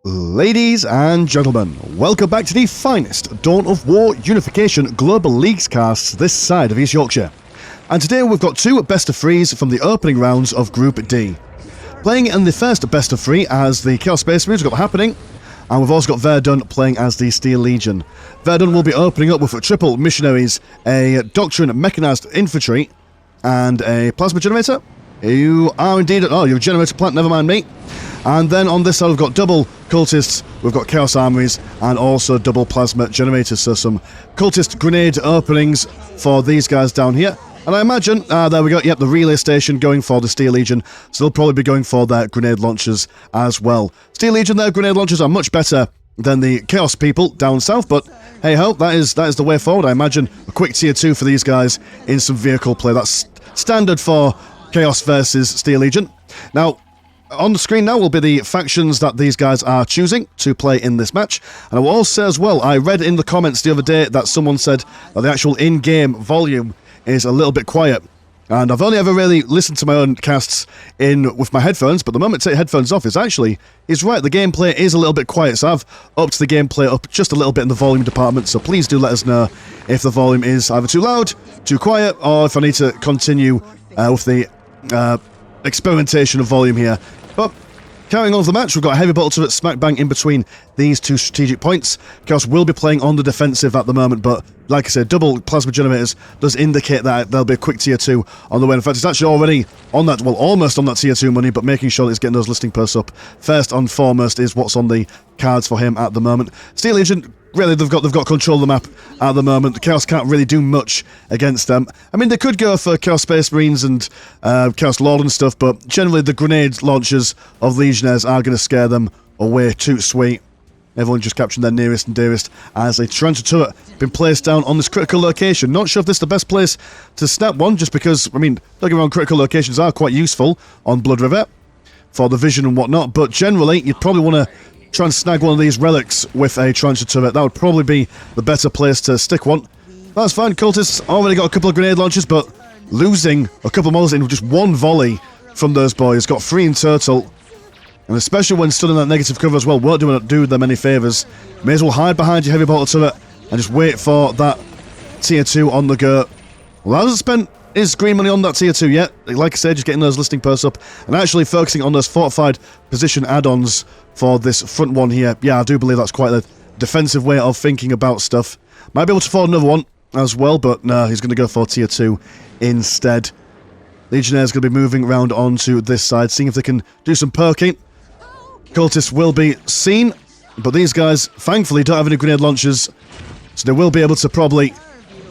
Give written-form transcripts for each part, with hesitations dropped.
Ladies and gentlemen, welcome back to the finest Dawn of War Unification Global Leagues casts this side of East Yorkshire. And today we've got two best of threes from the opening rounds of Group D. Playing in the first best of three as the Chaos Space Marines we've got happening, and we've also got Verdun playing as the Steel Legion. Verdun will be opening up with triple missionaries, a Doctrine mechanized infantry, and a plasma generator. You are indeed... Oh, you're a generator plant, never mind me. And then on this side we've got double cultists, we've got chaos armories, and also double plasma generators. So some cultist grenade openings for these guys down here. And I imagine, there we go, yep, the relay station going for the Steel Legion, so they'll probably be going for their grenade launchers as well. Steel Legion, their grenade launchers are much better than the Chaos people down south, but hey-ho, that is the way forward. I imagine a quick tier 2 for these guys in some vehicle play. That's standard for Chaos versus Steel Legion. Now, on the screen now will be the factions that these guys are choosing to play in this match. And I will also say as well, I read in the comments the other day that someone said that the actual in-game volume is a little bit quiet. And I've only ever really listened to my own casts in with my headphones, but the moment I take headphones off, he's right, the gameplay is a little bit quiet, so I've upped the gameplay up just a little bit in the volume department, so please do let us know if the volume is either too loud, too quiet, or if I need to continue with the experimentation of volume here. But carrying on with the match, we've got a heavy bolter turret smack bang in between these two strategic points. Chaos will be playing on the defensive at the moment, but like I said, double plasma generators does indicate that there'll be a quick tier 2 on the way. In fact, it's actually already on that, well, almost on that tier 2 money, but making sure that it's getting those listing posts up first and foremost is what's on the cards for him at the moment. Steel Legion, really, they've got control of the map at the moment. The Chaos can't really do much against them. I mean, they could go for Chaos Space Marines and Chaos Lord and stuff, but generally the grenade launchers of Legionnaires are going to scare them away too sweet. Everyone just capturing their nearest and dearest as a Trencher turret been placed down on this critical location. Not sure if this is the best place to snap one, just because, I mean, don't get me wrong, critical locations are quite useful on Blood River for the vision and whatnot, but generally you'd probably want to try and snag one of these relics with a Trencher turret. That would probably be the better place to stick one. That's fine, cultists already got a couple of grenade launchers, but losing a couple of models in just one volley from those boys, got 3 in total. And especially when stood in that negative cover as well, won't do them any favours. May as well hide behind your heavy bolter turret and just wait for that tier 2 on the go. Well, hasn't spent his green money on that tier 2 yet. Like I said, just getting those listing posts up and actually focusing on those fortified position add-ons for this front one here. Yeah, I do believe that's quite a defensive way of thinking about stuff. Might be able to afford another one as well, but no, he's going to go for tier 2 instead. Legionnaires going to be moving around onto this side, seeing if they can do some poking. Cultists will be seen, but these guys, thankfully, don't have any grenade launchers, so they will be able to probably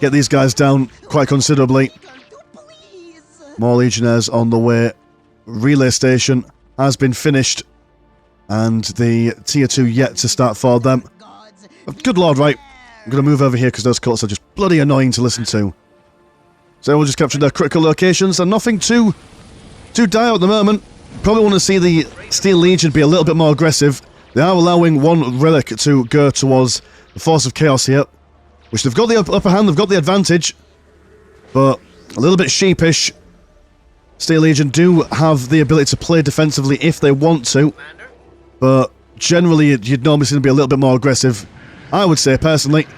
get these guys down quite considerably. More Legionnaires on the way. Relay station has been finished, and the tier 2 yet to start for them. Good lord, right. I'm going to move over here because those cultists are just bloody annoying to listen to. So we'll just capture their critical locations, and nothing too dire at the moment. Probably want to see the Steel Legion be a little bit more aggressive. They are allowing one relic to go towards the Force of Chaos here, which they've got the upper hand, they've got the advantage, but a little bit sheepish. Steel Legion do have the ability to play defensively if they want to, but generally you'd normally see them be a little bit more aggressive, I would say, personally.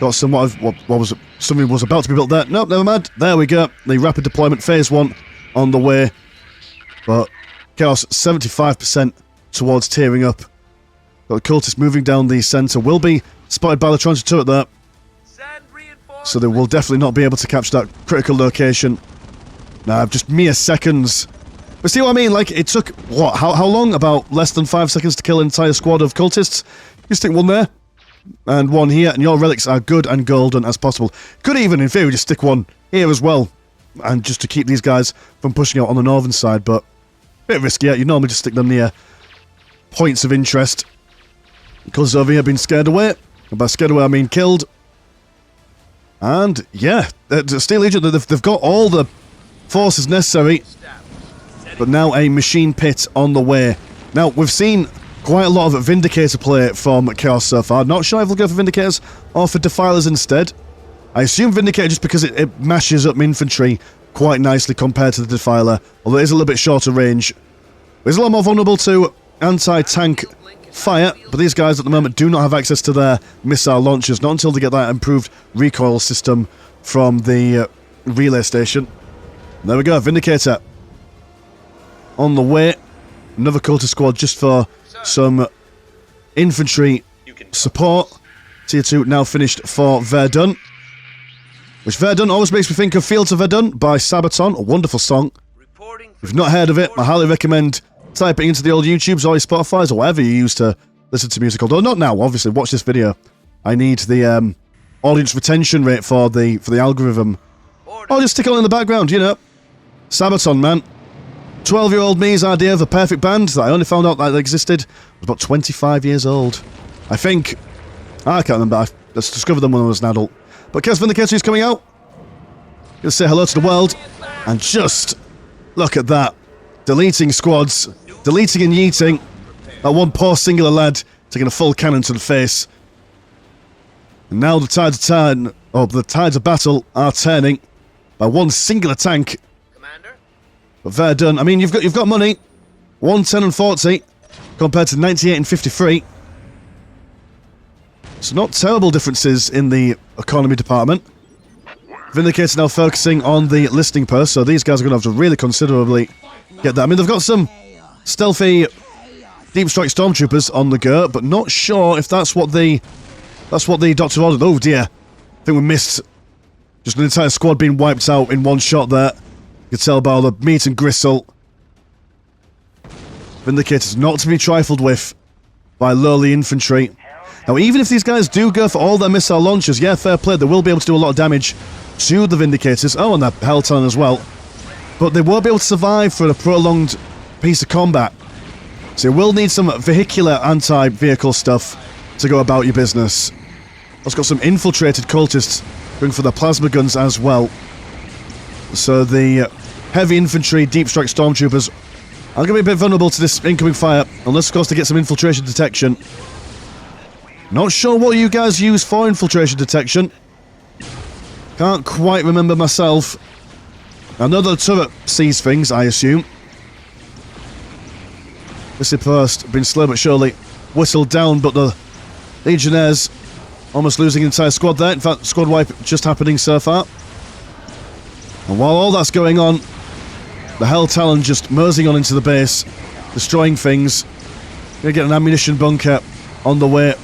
Got somewhat of, what was it? Something was about to be built there. Nope, never mind. There we go. The rapid deployment phase 1 on the way. But Chaos 75% towards tearing up. Got the cultists moving down the centre. Will be spotted by the Trencher turret there. So they will definitely not be able to capture that critical location. Nah, just mere seconds. But see what I mean? Like, it took, what, how long? About less than 5 seconds to kill an entire squad of cultists. You stick one there, and one here, and your relics are good and golden as possible. Could even, in theory, just stick one here as well, and just to keep these guys from pushing out on the northern side, but a bit riskier. You normally just stick them near points of interest. Because over here being scared away. And by scared away I mean killed. And yeah, the Steel Legion, they've got all the forces necessary, but now a machine pit on the way. Now, we've seen quite a lot of Vindicator play from Chaos so far. Not sure if they'll go for Vindicators or for Defilers instead. I assume Vindicator just because it mashes up infantry quite nicely compared to the Defiler, although it is a little bit shorter range. It's a lot more vulnerable to anti-tank fire, but these guys at the moment do not have access to their missile launchers, not until they get that improved recoil system from the relay station. There we go, Vindicator. On the way. Another cultist squad just for some infantry support. Tier 2 now finished for Verdun. Which Verdun always makes me think of Fields of Verdun by Sabaton, a wonderful song. If you've not heard of it, I highly recommend typing into the old YouTubes or your Spotify's or whatever you use to listen to music. Although not now, obviously, watch this video. I need the audience retention rate for the algorithm. Or just stick it on in the background, you know. Sabaton, man. 12-year-old me's idea of a perfect band that I only found out that existed was about 25 years old. I think. I can't remember. I just discovered them when I was an adult. But Chaos Vindicator is coming out. Gonna say hello to the world. And just look at that. Deleting squads. Deleting and yeeting. That one poor singular lad taking a full cannon to the face. And now the tides of battle are turning by one singular tank. But Verdun, I mean, you've got money. 110 and 40 compared to 98 and 53. So not terrible differences in the economy department. Vindicator now focusing on the listing purse, so these guys are going to have to really considerably get that. I mean, they've got some stealthy deep strike stormtroopers on the go, but not sure if that's what the doctor ordered. Oh dear, I think we missed just an entire squad being wiped out in one shot there. You can tell by all the meat and gristle. Vindicator's not to be trifled with by lowly infantry. Now, even if these guys do go for all their missile launchers, yeah, fair play, they will be able to do a lot of damage to the Vindicators. Oh, and that Hell Talon as well. But they won't be able to survive for a prolonged piece of combat. So you will need some vehicular anti-vehicle stuff to go about your business. Also got some infiltrated cultists going for their plasma guns as well. So the heavy infantry, deep strike stormtroopers are going to be a bit vulnerable to this incoming fire, unless of course they get some infiltration detection. Not sure what you guys use for infiltration detection. Can't quite remember myself. Another turret sees things, I assume. This post been slow but surely whistled down, but the Legionnaires almost losing an entire squad there. In fact, squad wipe just happening so far. And while all that's going on, the Hell Talon just moseying on into the base, destroying things. Gonna get an ammunition bunker on the way.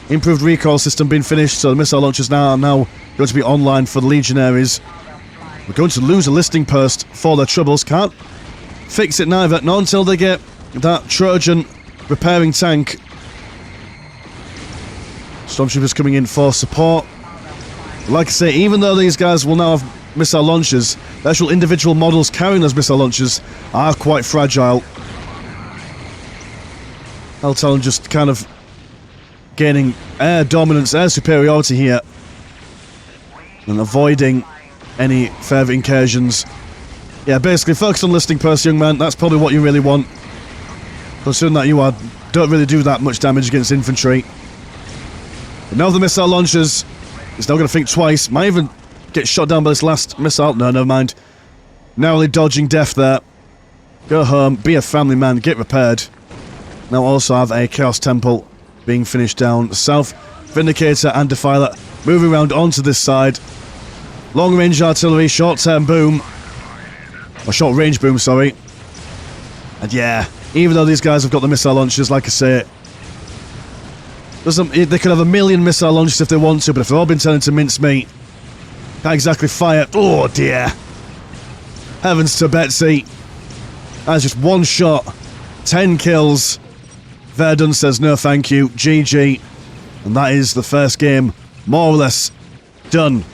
Improved recoil system being finished, so the missile launchers now are going to be online for the Legionaries. We're going to lose a listing post for their troubles. Can't fix it neither, not until they get that Trojan repairing tank. Stormtroopers coming in for support. Like I say, even though these guys will now have missile launchers, the actual individual models carrying those missile launchers are quite fragile. Hell Talon just kind of gaining air dominance, air superiority here, and avoiding any further incursions. Yeah, basically focus on listing posts, young man. That's probably what you really want, considering that you don't really do that much damage against infantry. But now the missile launchers, he's now going to think twice. Might even get shot down by this last missile. No, never mind. Narrowly dodging death there. Go home, be a family man, get repaired. Now also have a Chaos Temple being finished down south. Vindicator and Defiler moving around onto this side. Long range artillery, short term boom. Or short range boom, sorry. And yeah, even though these guys have got the missile launchers, like I say, they could have a million missile launchers if they want to, but if they've all been turned into mincemeat, can't exactly fire. Oh dear. Heavens to Betsy. That's just one shot. 10 kills. Verdun says no thank you. GG. And that is the first game more or less done.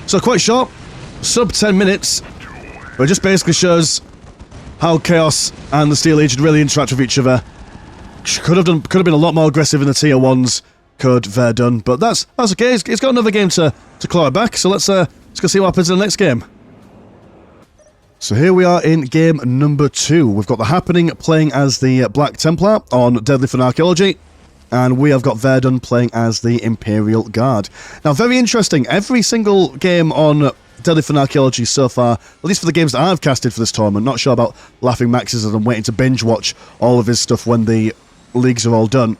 So quite short. Sub 10 minutes. But it just basically shows how Chaos and the Steel Legion really interact with each other. Could have been a lot more aggressive in the tier 1s, could Verdun, but that's okay. It's got another game to claw it back, so let's go see what happens in the next game. So here we are in game number 2. We've got The Happening playing as the Black Templar on Deadly Fun Archaeology, and we have got Verdun playing as the Imperial Guard. Now, very interesting. Every single game on Deadly Fun Archaeology so far, at least for the games that I've casted for this tournament, not sure about Laughing Max's, as I'm waiting to binge watch all of his stuff when the leagues are all done.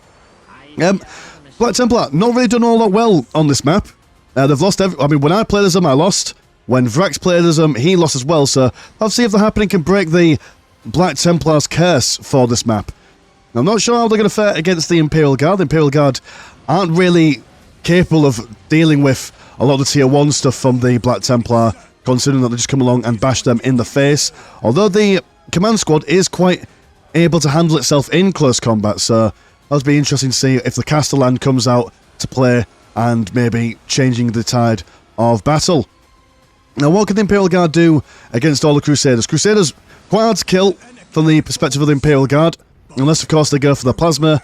Black Templar, not really done all that well on this map. They've lost I mean, when I played as them, I lost. When Vrax played as them, he lost as well, so I'll see if the happening can break the Black Templar's curse for this map. I'm not sure how they're going to fare against the Imperial Guard. The Imperial Guard aren't really capable of dealing with a lot of the tier 1 stuff from the Black Templar, considering that they just come along and bash them in the face. Although the command squad is quite able to handle itself in close combat, so that'll be interesting to see if the Castellan comes out to play and maybe changing the tide of battle. Now, what can the Imperial Guard do against all the Crusaders? Crusaders, quite hard to kill from the perspective of the Imperial Guard, unless, of course, they go for the plasma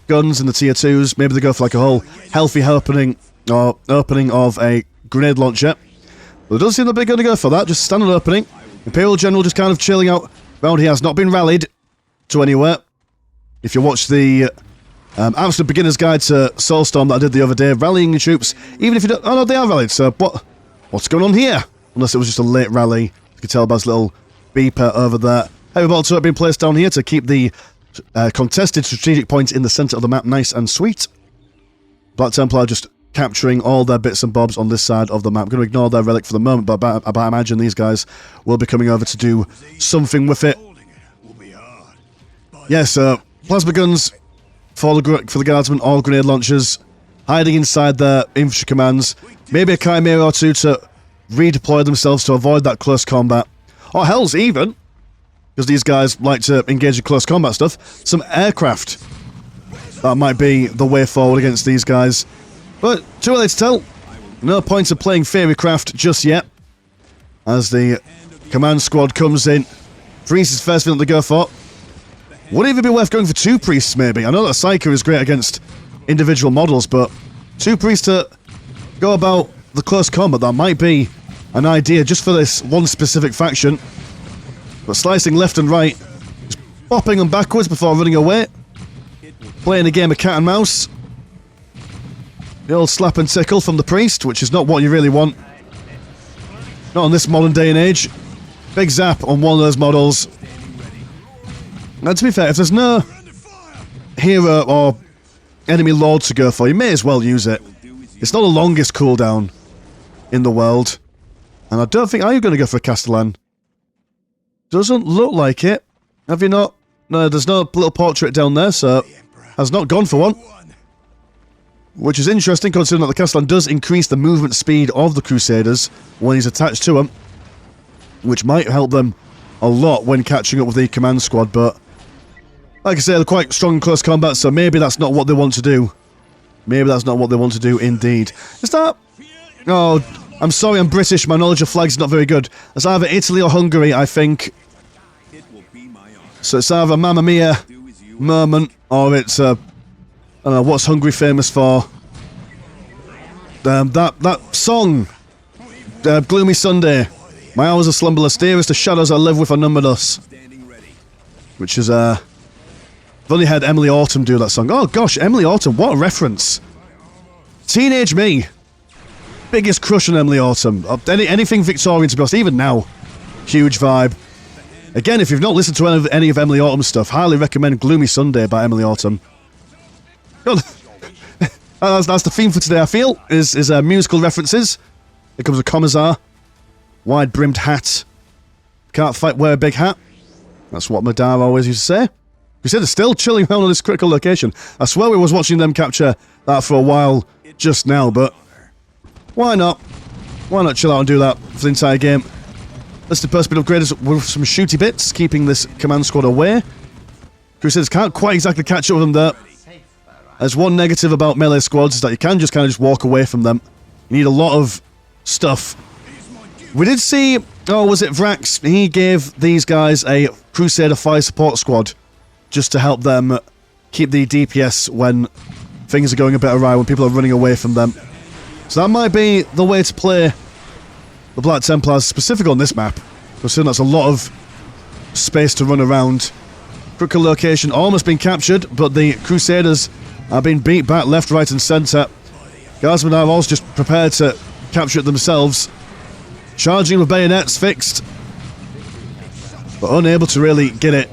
guns and the tier 2s. Maybe they go for like a whole healthy opening or opening of a grenade launcher. But it doesn't seem that they're going to go for that, just standard opening. Imperial General just kind of chilling out around here, has not been rallied to anywhere. If you watch the absolute beginner's guide to Soulstorm that I did the other day, rallying your troops, even if you don't... Oh no, they are rallied, so what's going on here? Unless it was just a late rally. You can tell by his little beeper over there. Heavy ball turret being placed down here to keep the contested strategic points in the centre of the map nice and sweet. Black Templar just capturing all their bits and bobs on this side of the map. I'm going to ignore their relic for the moment, but I imagine these guys will be coming over to do something with it. Yes, plasma guns for the guardsmen, or grenade launchers, hiding inside their infantry commands. Maybe a Chimera or two to redeploy themselves to avoid that close combat. Or hells even, because these guys like to engage in close combat stuff, some aircraft. That might be the way forward against these guys. But too early to tell. No point of playing Fairy Craft just yet. As the command squad comes in. Priest is the first thing that they go for. Would it even be worth going for 2 priests, maybe? I know that Psyker is great against individual models, but 2 priests to go about the close combat, that might be an idea just for this one specific faction. But slicing left and right, just bopping them backwards before running away. Playing a game of cat and mouse. The old slap and tickle from the priest, which is not what you really want. Not in this modern day and age. Big zap on one of those models. Now, to be fair, if there's no hero or enemy lord to go for, you may as well use it. It's not the longest cooldown in the world. And I don't think... Are you going to go for a Castellan? Doesn't look like it. Have you not? No, there's no little portrait down there, so... Has not gone for one. Which is interesting, considering that the Castellan does increase the movement speed of the Crusaders when he's attached to them. Which might help them a lot when catching up with the command squad, but... Like I say, they're quite strong in close combat, so maybe that's not what they want to do. Maybe that's not what they want to do, indeed. Is that... Oh, I'm sorry, I'm British. My knowledge of flags is not very good. It's either Italy or Hungary, I think. So it's either Mamma Mia moment, or it's, I don't know, what's Hungary famous for? That song. Gloomy Sunday. My hours of slumberless, dearest the shadows I live with are numbered us. Which is, I've only heard Emily Autumn do that song. Oh gosh, Emily Autumn, what a reference. Teenage me. Biggest crush on Emily Autumn. Anything Victorian, to be honest, even now. Huge vibe. Again, if you've not listened to any of Emily Autumn's stuff, highly recommend Gloomy Sunday by Emily Autumn. That's the theme for today, I feel, is musical references. Here comes a Commissar. Wide-brimmed hat. Can't fight, wear a big hat. That's what my dad always used to say. We said they're still chilling around on this critical location. I swear we was watching them capture that for a while just now, but why not? Why not chill out and do that for the entire game? Listed person been upgraded with some shooty bits, keeping this command squad away. Crusaders can't quite exactly catch up with them there. There's one negative about melee squads, is that you can just kind of just walk away from them. You need a lot of stuff. We did see, oh, was it Vrax? He gave these guys a Crusader fire support squad just to help them keep the DPS when things are going a bit awry, when people are running away from them. So that might be the way to play the Black Templars, specific on this map, considering that's a lot of space to run around. Critical location almost been captured, but the Crusaders are being beat back left, right and centre. Guardsmen are also just prepared to capture it themselves. Charging with bayonets fixed, but unable to really get it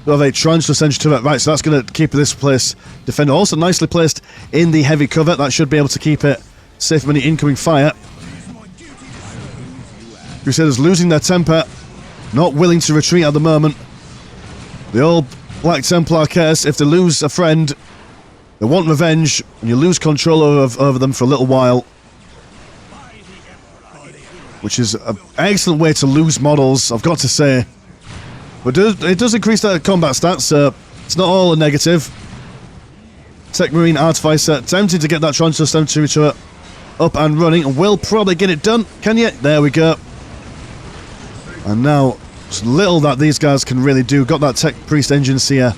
We have a Tarantula Sentry turret. Right, so that's going to keep this place defended. Also nicely placed in the heavy cover. That should be able to keep it safe from any incoming fire. Crusaders losing their temper. Not willing to retreat at the moment. The old Black Templar curse. If they lose a friend, they want revenge, and you lose control over them for a little while. Which is an excellent way to lose models, I've got to say. But it does increase their combat stats, so it's not all a negative. Tech Marine Artificer attempting to get that Tarantula Sentry turret up and running, and will probably get it done. Can you? There we go. And now, it's little that these guys can really do. Got that Tech Priest Engine Seer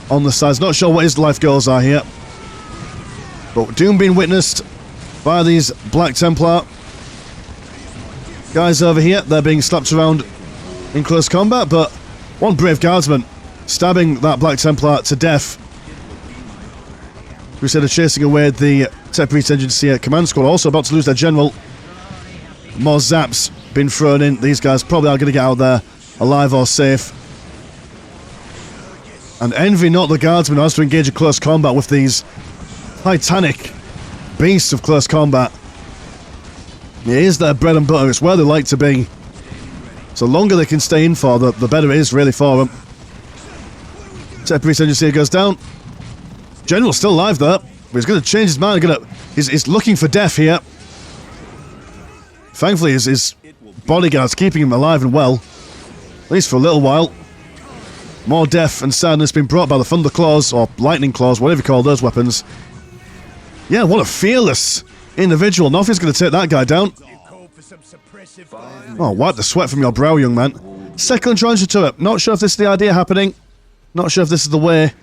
on the sides. Not sure what his life goals are here. But doom being witnessed by these Black Templar. Guys over here, they're being slapped around in close combat, but one brave guardsman stabbing that Black Templar to death. Crusader chasing away the Tech Priest Engine Seer command squad, also about to lose their general. More zaps been thrown in. These guys probably are going to get out there alive or safe. And envy not the guardsman who has to engage in close combat with these titanic beasts of close combat. It is their bread and butter. It's where they like to be. So the longer they can stay in for, the better it is really for them. Tech Priest Engine Seer goes down. General's still alive there, but he's going to change his mind. He's looking for death here. Thankfully, his bodyguard's keeping him alive and well, at least for a little while. More death and sadness being brought by the Thunder Claws, or Lightning Claws, whatever you call those weapons. Yeah, what a fearless individual. Nothing's going to take that guy down. Oh, wipe the sweat from your brow, young man. Second Tarantula turret. Not sure if this is the idea happening. Not sure if this is the way.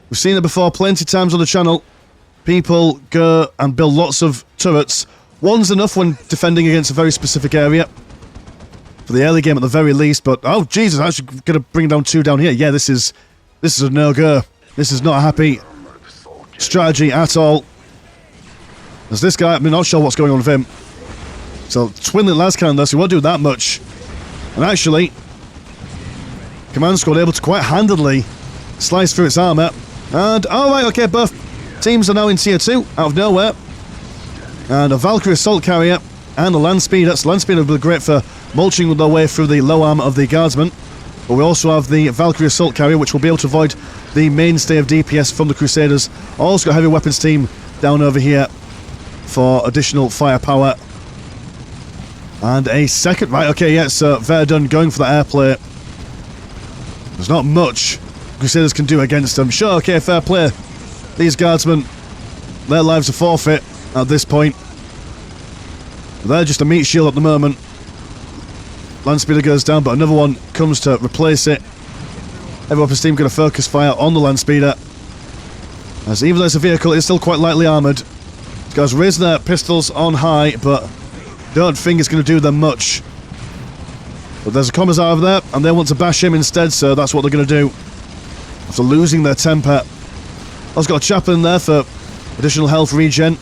We've seen it before plenty of times on the channel. People go and build lots of turrets. One's enough when defending against a very specific area. For the early game at the very least, but oh Jesus, I'm actually going to bring down two down here. Yeah, this is a no-go. This is not a happy strategy at all. There's this guy, I'm not sure what's going on with him. So, twinning last cannon, so he won't do that much. And actually, command squad able to quite handily slice through its armour. And, alright, okay, both teams are now in tier 2, out of nowhere. And a Valkyrie Assault Carrier and a Land Speeder. So Land Speeder will be great for mulching their way through the low armour of the Guardsmen. But we also have the Valkyrie Assault Carrier, which will be able to avoid the mainstay of DPS from the Crusaders. Also got a heavy weapons team down over here for additional firepower. And a second... Right, okay, yeah, so Verdun going for that airplay. There's not much Crusaders can do against them. Sure, okay, fair play. These Guardsmen, their lives are forfeit at this point. They're just a meat shield at the moment. Land Speeder goes down, but another one comes to replace it. Heavy weapons team going to focus fire on the Land Speeder. As even though it's a vehicle, it's still quite lightly armoured. These guys raising their pistols on high, but don't think it's going to do them much. But there's a Commissar over there, and they want to bash him instead, so that's what they're going to do. After losing their temper. I've got a chaplain there for additional health regen.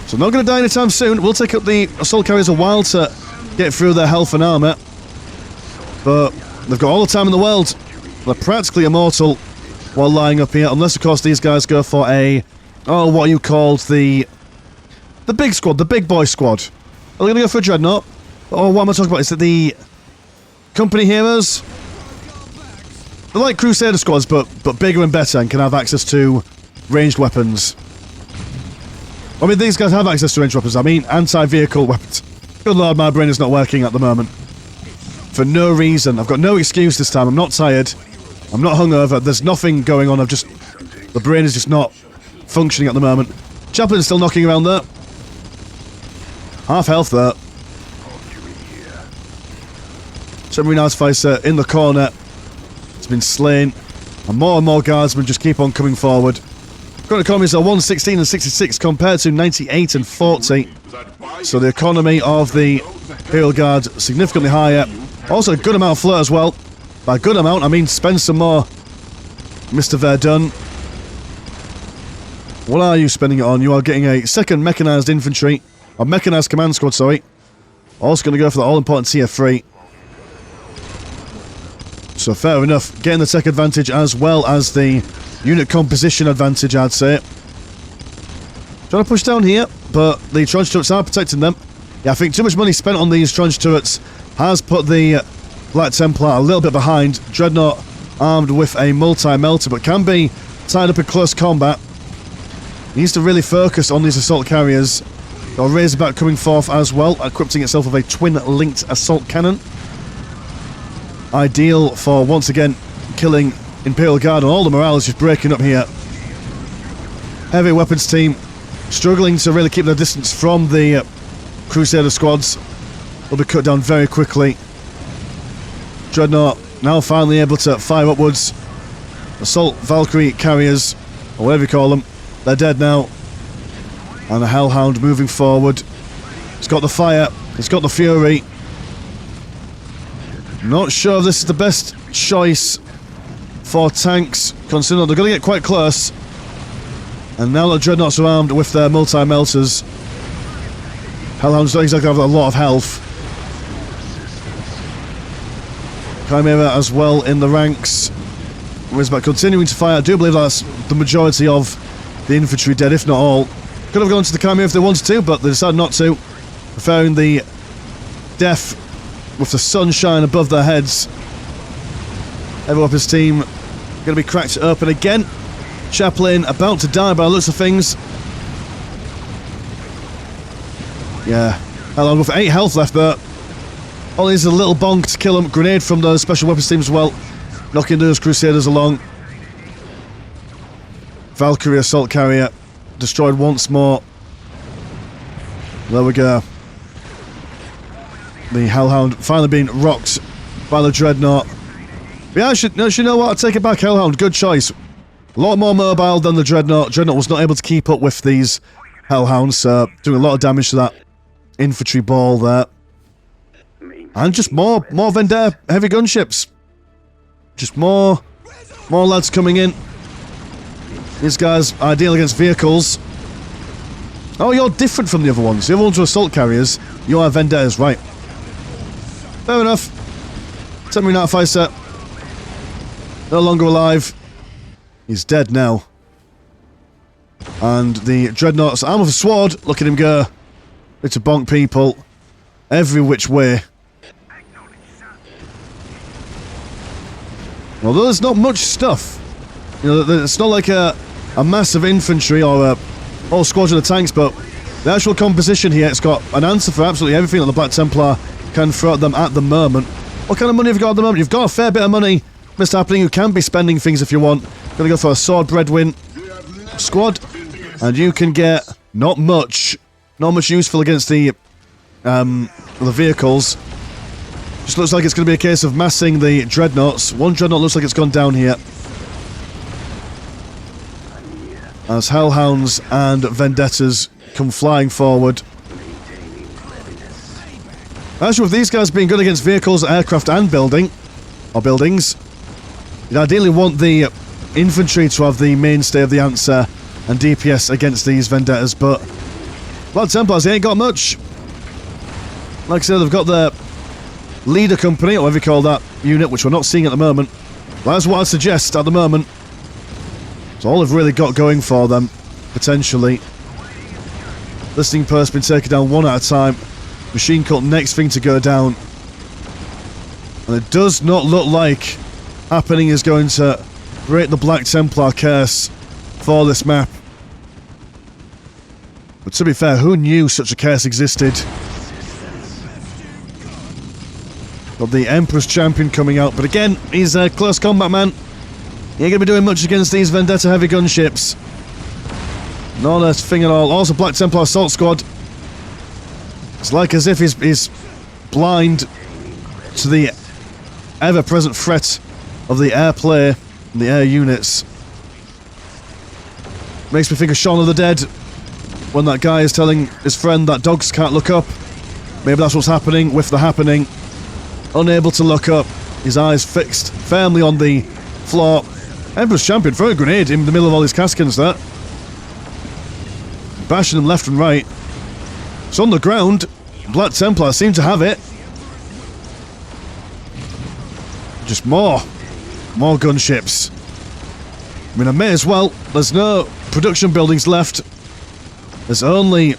So not going to die anytime soon. We'll take up the assault carriers a while to get through their health and armour. But they've got all the time in the world. They're practically immortal while lying up here. Unless, of course, these guys go for a... Oh, what you called the big squad, the big boy squad. Are they going to go for a Dreadnought? Oh, what am I talking about? Is it the company heroes? They're like Crusader squads, but bigger and better and can have access to ranged weapons. I mean, these guys have access to ranged weapons. I mean, anti-vehicle weapons. Good lord, my brain is not working at the moment. For no reason. I've got no excuse this time. I'm not tired. I'm not hungover. There's nothing going on. The brain is just not functioning at the moment. Chaplain's still knocking around there. Half health there. Submarine Artificer in the corner. It's been slain. And more guardsmen just keep on coming forward. Current economies are 116 and 66 compared to 98 and 40. So the economy of the Imperial Guard significantly higher. Also a good amount of float as well. By good amount, I mean spend some more, Mr. Verdun. What are you spending it on? You are getting a second mechanised infantry. A mechanised command squad, sorry. Also going to go for the all-important tier 3. So fair enough. Getting the tech advantage as well as the unit composition advantage, I'd say. Trying to push down here, but the trench turrets are protecting them. Yeah, I think too much money spent on these trench turrets has put the Black Templar a little bit behind. Dreadnought armed with a multi-melter, but can be tied up in close combat. He needs to really focus on these assault carriers. Got Razorback coming forth as well, equipping itself with a twin-linked assault cannon. Ideal for, once again, killing Imperial Guard, and all the morale is just breaking up here. Heavy weapons team struggling to really keep their distance from the Crusader squads. Will be cut down very quickly. Dreadnought now finally able to fire upwards. Assault Valkyrie carriers, or whatever you call them, they're dead now. And a Hellhound moving forward. It's got the fire, it's got the fury. Not sure if this is the best choice for tanks, considering they're going to get quite close. And now that Dreadnoughts are armed with their multi-melters, Hellhounds don't exactly have a lot of health. Chimera as well in the ranks. Razorback continuing to fire. I do believe that's the majority of the infantry dead, if not all. Could have gone to the Chimera if they wanted to, but they decided not to. Preferring the death with the sunshine above their heads. Heavy weapons team going to be cracked open again. Chaplain about to die by the looks of things. Yeah, Hellhound with 8 health left, but all needs a little bonk to kill him. Grenade from those special weapons teams as well, knocking those Crusaders along. Valkyrie assault carrier destroyed once more. There we go. The Hellhound finally being rocked by the Dreadnought. Yeah, I should know what? I'll take it back. Hellhound, good choice. A lot more mobile than the Dreadnought. Dreadnought was not able to keep up with these Hellhounds, doing a lot of damage to that infantry ball there. And just more Vendetta heavy gunships. Just more lads coming in. These guys ideal against vehicles. Oh, you're different from the other ones. The other ones were assault carriers. You are Vendettas, right. Fair enough. Temporary Artificer. No longer alive. He's dead now. And the Dreadnought's arm with a sword. Look at him go. It's to bonk people every which way. Although there's not much stuff. You know, it's not like a massive infantry or a whole squadron of tanks, but the actual composition here, it's got an answer for absolutely everything that the Black Templar can throw at them at the moment. What kind of money have you got at the moment? You've got a fair bit of money, Mr. Happening. You can be spending things if you want. Gonna go for a sword breadwin squad, and you can get not much useful against the vehicles. Just looks like it's going to be a case of massing the Dreadnoughts. One Dreadnought looks like it's gone down here. As Hellhounds and Vendettas come flying forward. Actually, with these guys being good against vehicles, aircraft and buildings, you'd ideally want the infantry to have the mainstay of the answer and DPS against these Vendettas, but Black Templars, they ain't got much. Like I said, they've got their leader company, or whatever you call that unit, which we're not seeing at the moment. That's what I'd suggest at the moment. It's all they've really got going for them, potentially. Listening post been taken down one at a time. Machine cult next thing to go down. And it does not look like Happening is going to break the Black Templar curse for this map. But to be fair, who knew such a curse existed? Got the Emperor's Champion coming out, but again, he's a close combat man. He ain't gonna be doing much against these Vendetta heavy gunships. Not a thing at all. Also, Black Templar Assault Squad. It's like as if he's blind to the ever-present threat of the airplay and the air units. Makes me think of Shaun of the Dead, when that guy is telling his friend that dogs can't look up. Maybe that's what's happening with the Happening. Unable to look up, his eyes fixed firmly on the floor. Emperor's Champion throwing a grenade in the middle of all these Caskins there. Bashing them left and right. It's on the ground. Black Templar seem to have it. Just more gunships. I mean, I may as well. There's no production buildings left. There's only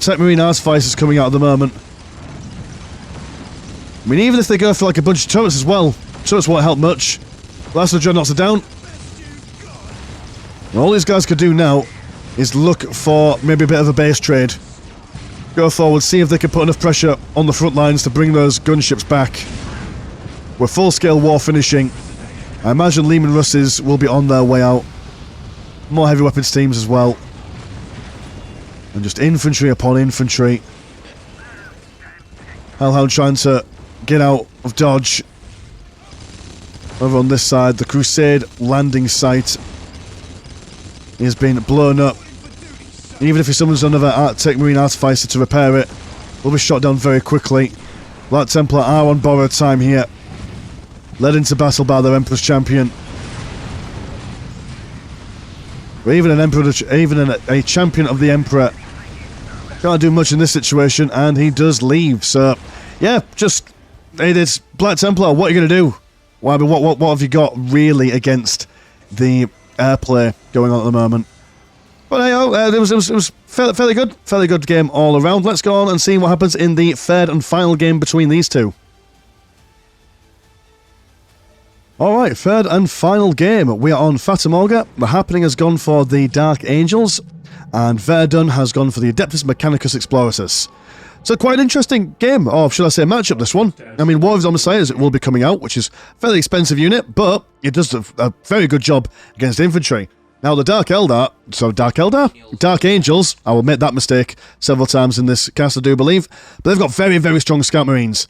Tech Marine Artificers coming out at the moment. I mean, even if they go for like a bunch of turrets as well, turrets won't help much. Last of the Dreadnoughts are down. And all these guys could do now is look for maybe a bit of a base trade. Go forward, see if they can put enough pressure on the front lines to bring those gunships back. We're full-scale war finishing. I imagine Lehman Russes will be on their way out. More heavy weapons teams as well. And just infantry upon infantry. Hellhound trying to get out of dodge. Over on this side, the Crusade landing site has been blown up. Even if he summons another Tech Marine Artificer to repair it, will be shot down very quickly. Black Templar are on borrowed time here. Led into battle by their Emperor's Champion. But even an Emperor, a champion of the Emperor can't do much in this situation, and he does leave. So, yeah, just it's Black Templar. What are you going to do? Well, I mean, what have you got really against the airplay going on at the moment? But hey, it was fairly good game all around. Let's go on and see what happens in the third and final game between these two. Alright, third and final game. We are on Fatamorga. The happening has gone for the Dark Angels, and Verdun has gone for the Adeptus Mechanicus Exploratus. So quite an interesting game, or should I say matchup, this one. I mean, War of the Omnissiahs will be coming out, which is a fairly expensive unit, but it does a very good job against infantry. Now the Dark Angels, I will make that mistake several times in this cast, I do believe, but they've got very, very strong Scout Marines.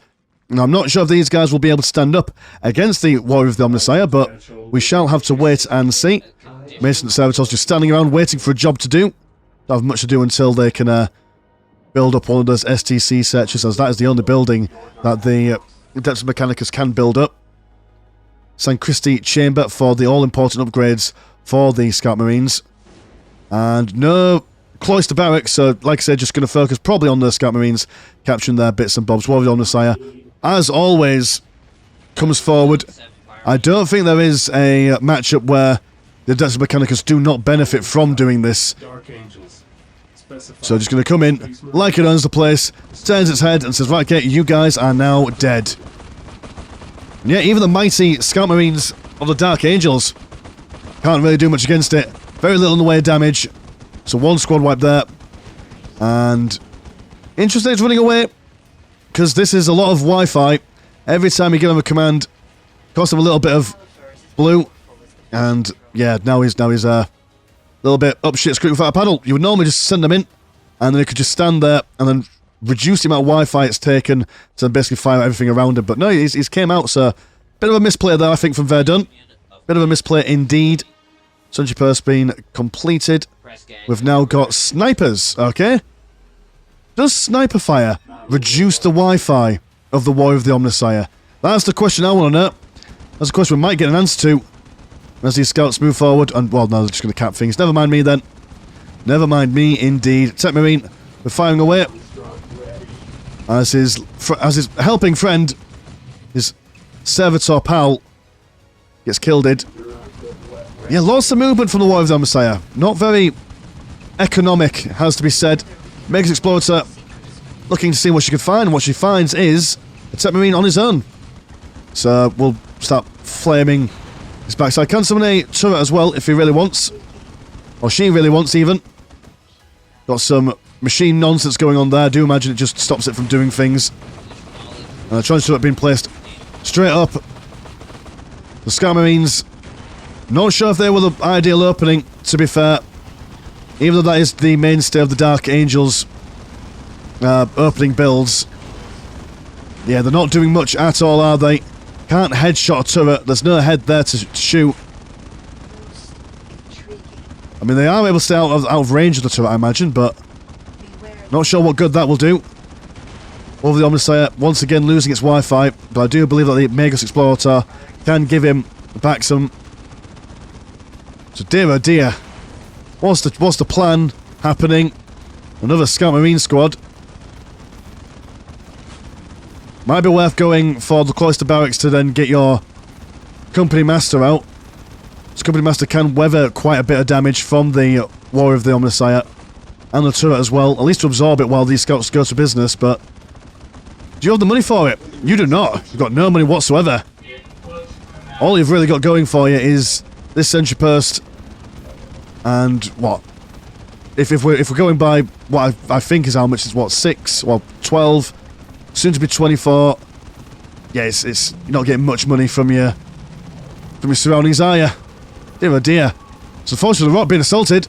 Now, I'm not sure if these guys will be able to stand up against the Warrior of the Omnissiah, but we shall have to wait and see. Mason Servitors just standing around waiting for a job to do. Don't have much to do until they can build up one of those STC searches, as that is the only building that the Adeptus Mechanicus can build up. San Christi Chamber for the all-important upgrades for the Scout Marines. And no Cloister Barracks, so like I said, just going to focus probably on the Scout Marines, capturing their bits and bobs. Warrior of the Omnissiah, as always, comes forward. I don't think there is a matchup where the Adeptus Mechanicus do not benefit from doing this. So just going to come in, like it owns the place, turns its head and says, right, okay, you guys are now dead. And yeah, even the mighty Scout Marines of the Dark Angels can't really do much against it. Very little in the way of damage. So one squad wipe there. And interesting, it's running away, because this is a lot of Wi-Fi. Every time you give him a command, costs him a little bit of blue. And yeah, now he's a little bit up shit creek without a paddle. You would normally just send him in, and then he could just stand there and then reduce the amount of Wi-Fi it's taken to basically fire everything around him. But no, he's came out, so bit of a misplay there, I think, from Verdun. Bit of a misplay indeed. Sunji Purse being completed. We've now got snipers, okay? Does sniper fire reduce the Wi-Fi of the Warrior of the Omnissiah? That's the question I want to know. That's a question we might get an answer to as these scouts move forward. And, well, no, they're just going to cap things. Never mind me, then. Never mind me, indeed. Tech Marine, we're firing away. As his helping friend, his servitor pal, gets killed. Yeah, lots of movement from the Warrior of the Omnissiah. Not very economic, has to be said. Megas Explorer looking to see what she can find. What she finds is a Tech Marine on his own. So we'll start flaming his backside. Can summon a turret as well if he really wants. Or she really wants, even. Got some machine nonsense going on there. I do imagine it just stops it from doing things. And the trench turret being placed straight up. The Scout Marines, not sure if they were the ideal opening, to be fair. Even though that is the mainstay of the Dark Angels opening builds. Yeah, they're not doing much at all, are they? Can't headshot a turret. There's no head there to shoot. I mean, they are able to stay out of range of the turret, I imagine, but not sure what good that will do. Over the Omnissiah, once again losing its Wi-Fi, but I do believe that the Megas Explorer can give him back some. So dear oh dear, what's the plan happening? Another Scout Marine squad. Might be worth going for the Cloister Barracks to then get your Company Master out. This Company Master can weather quite a bit of damage from the Warrior of the Omnissiah. And the turret as well, at least to absorb it while these scouts go to business, but... Do you have the money for it? You do not. You've got no money whatsoever. All you've really got going for you is this Sentry Post. And what? If we're going by what I think is how much is what, 6, well 12, soon to be 24. Yeah, it's you're not getting much money from your surroundings, are you? Dear oh dear. So unfortunately the rock being assaulted.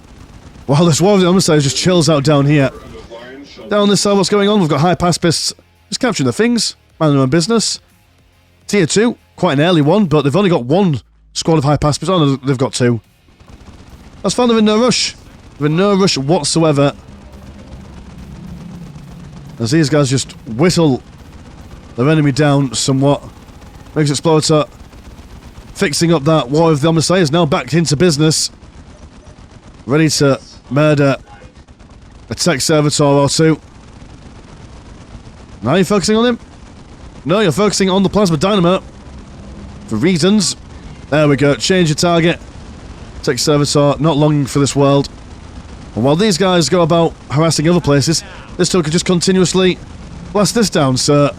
While this War of the Omnissiah just chills out down here. Down this side, what's going on? We've got high pacifists just capturing the things, minding their own business. Tier 2, quite an early one, but they've only got one squad of high pacifists. Oh no, they've got 2. That's fine, they're in no rush. They're in no rush whatsoever. As these guys just whittle their enemy down somewhat. Makes Explorer fixing up that War of the Omnissiah is now back into business. Ready to murder a tech servitor or 2. Now you're focusing on him? No, you're focusing on the plasma dynamo. For reasons. There we go, change your target. Tech servitor, not longing for this world. And while these guys go about harassing other places, this tool could just continuously blast this down, so...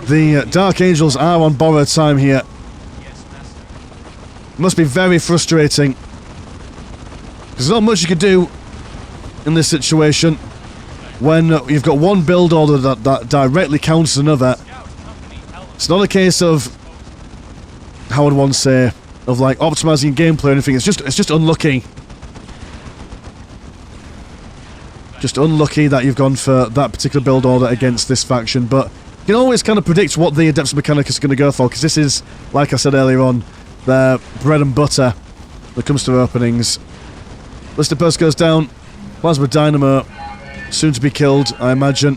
The Dark Angels are on borrowed time here. Must be very frustrating. There's not much you can do in this situation when you've got one build order that directly counters another. It's not a case of, how would one say, of like optimizing gameplay or anything. It's just unlucky. Just unlucky that you've gone for that particular build order against this faction, but you can always kind of predict what the Adepts of Mechanicus are going to go for, because this is, like I said earlier on, their bread and butter when it comes to openings. Blister Burst goes down. Plasma Dynamo soon to be killed, I imagine.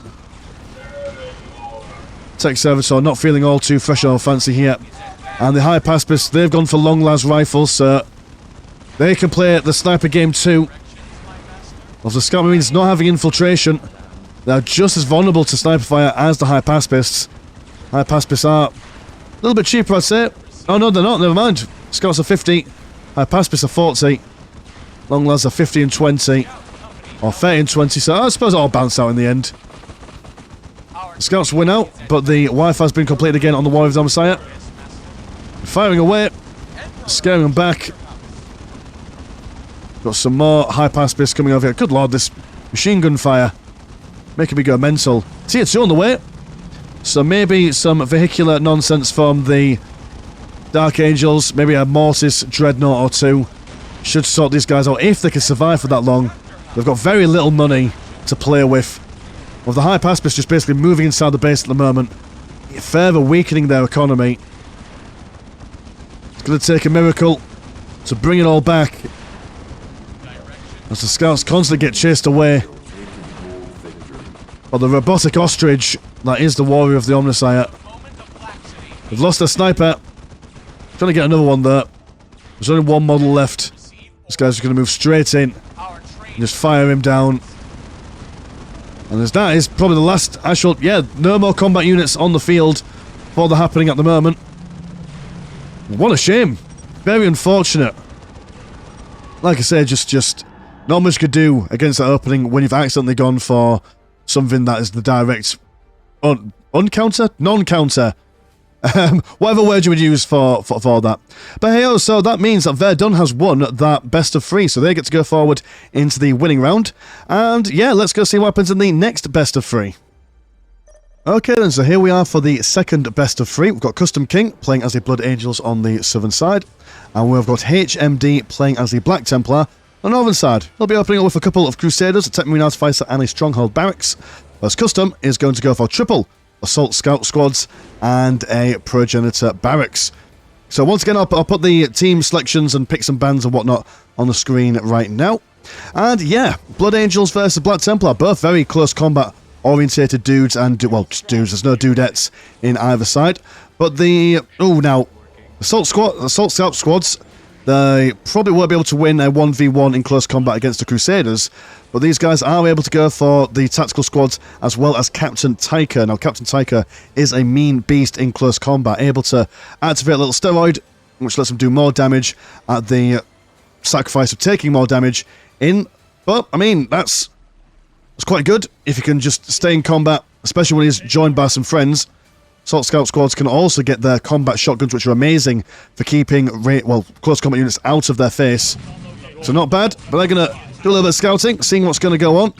Tech Servitor not feeling all too fresh or fancy here. And the High Pacifists, they've gone for long las rifles, so they can play the sniper game too. Of the Scout Marines not having infiltration, they're just as vulnerable to sniper fire as the High Pacifists. High Pacifists are a little bit cheaper, I'd say. Oh no, they're not, never mind. Scouts are 50, High Pacifists are 40. Long lads are 50 and 20. Or 30 and 20, so I suppose it all bounced out in the end. The Scouts win out, but the Wi-Fi has been completed again on the Warrior of the Omnissiah. Firing away, scaring them back. Got some more High Pacifists coming over here. Good lord, this machine gun fire. Making me go mental. Tier 2 on the way. So maybe some vehicular nonsense from the Dark Angels. Maybe a Mortis Dreadnought or 2. Should sort these guys out if they can survive for that long. They've got very little money to play with. Well, the High Pacifists just basically moving inside the base at the moment. Further weakening their economy. It's going to take a miracle to bring it all back. As the Scouts constantly get chased away. But the robotic ostrich, that is the Warrior of the Omnissiah. They've lost their sniper. Trying to get another one there. There's only one model left. This guy's going to move straight in. And just fire him down. And as that is probably the last actual... Yeah, no more combat units on the field for the happening at the moment. What a shame. Very unfortunate. Like I said, just not much you could do against that opening when you've accidentally gone for something that is the direct... uncounter? Non-counter. Whatever word you would use for that. But hey, so that means that Verdun has won that best of 3, so they get to go forward into the winning round. And yeah, let's go see what happens in the next best of 3. Okay then, so here we are for the second best of 3. We've got Custom King playing as the Blood Angels on the southern side. And we've got HMD playing as the Black Templar on the northern side. He'll be opening up with a couple of Crusaders, a Tech Marine Artificer and a Stronghold Barracks. Whereas Custom is going to go for triple Assault Scout Squads and a Progenitor Barracks. So once again, I'll put the team selections and picks and bans and whatnot on the screen right now. And yeah, Blood Angels versus Black Templar, both very close combat orientated dudes and, well, just dudes, there's no dudettes in either side. But the, now, Assault Scout Squads, they probably won't be able to win a 1v1 in close combat against the Crusaders, but these guys are able to go for the tactical squads as well as Captain Tyker. Now, Captain Tyker is a mean beast in close combat, able to activate a little steroid which lets them do more damage at the sacrifice of taking more damage in. But, I mean, that's quite good if you can just stay in combat, especially when he's joined by some friends. Assault Scout squads can also get their combat shotguns, which are amazing for keeping, close combat units out of their face. So not bad, but they're going to do a little bit of scouting, seeing what's going to go on.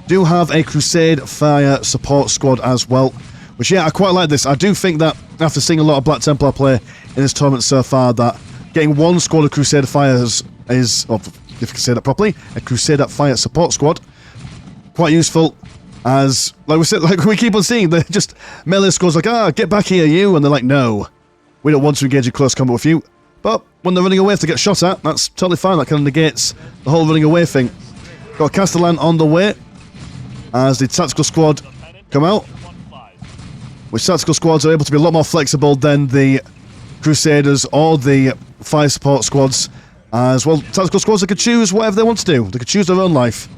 Do have a Crusade Fire support squad as well, which, yeah, I quite like this. I do think that, after seeing a lot of Black Templar play in this tournament so far, that getting one squad of Crusade Fires is, or if you can say that properly, a Crusade Fire support squad, quite useful. As, like we keep on seeing, they're just melee squads like, get back here, you, and they're like, no, we don't want to engage in close combat with you. But when they're running away if they get shot at, that's totally fine. That kind of negates the whole running away thing. Got Castellan on the way as the tactical squad come out, which tactical squads are able to be a lot more flexible than the Crusaders or the fire support squads. As well, tactical squads, they could choose whatever they want to do. They could choose their own life.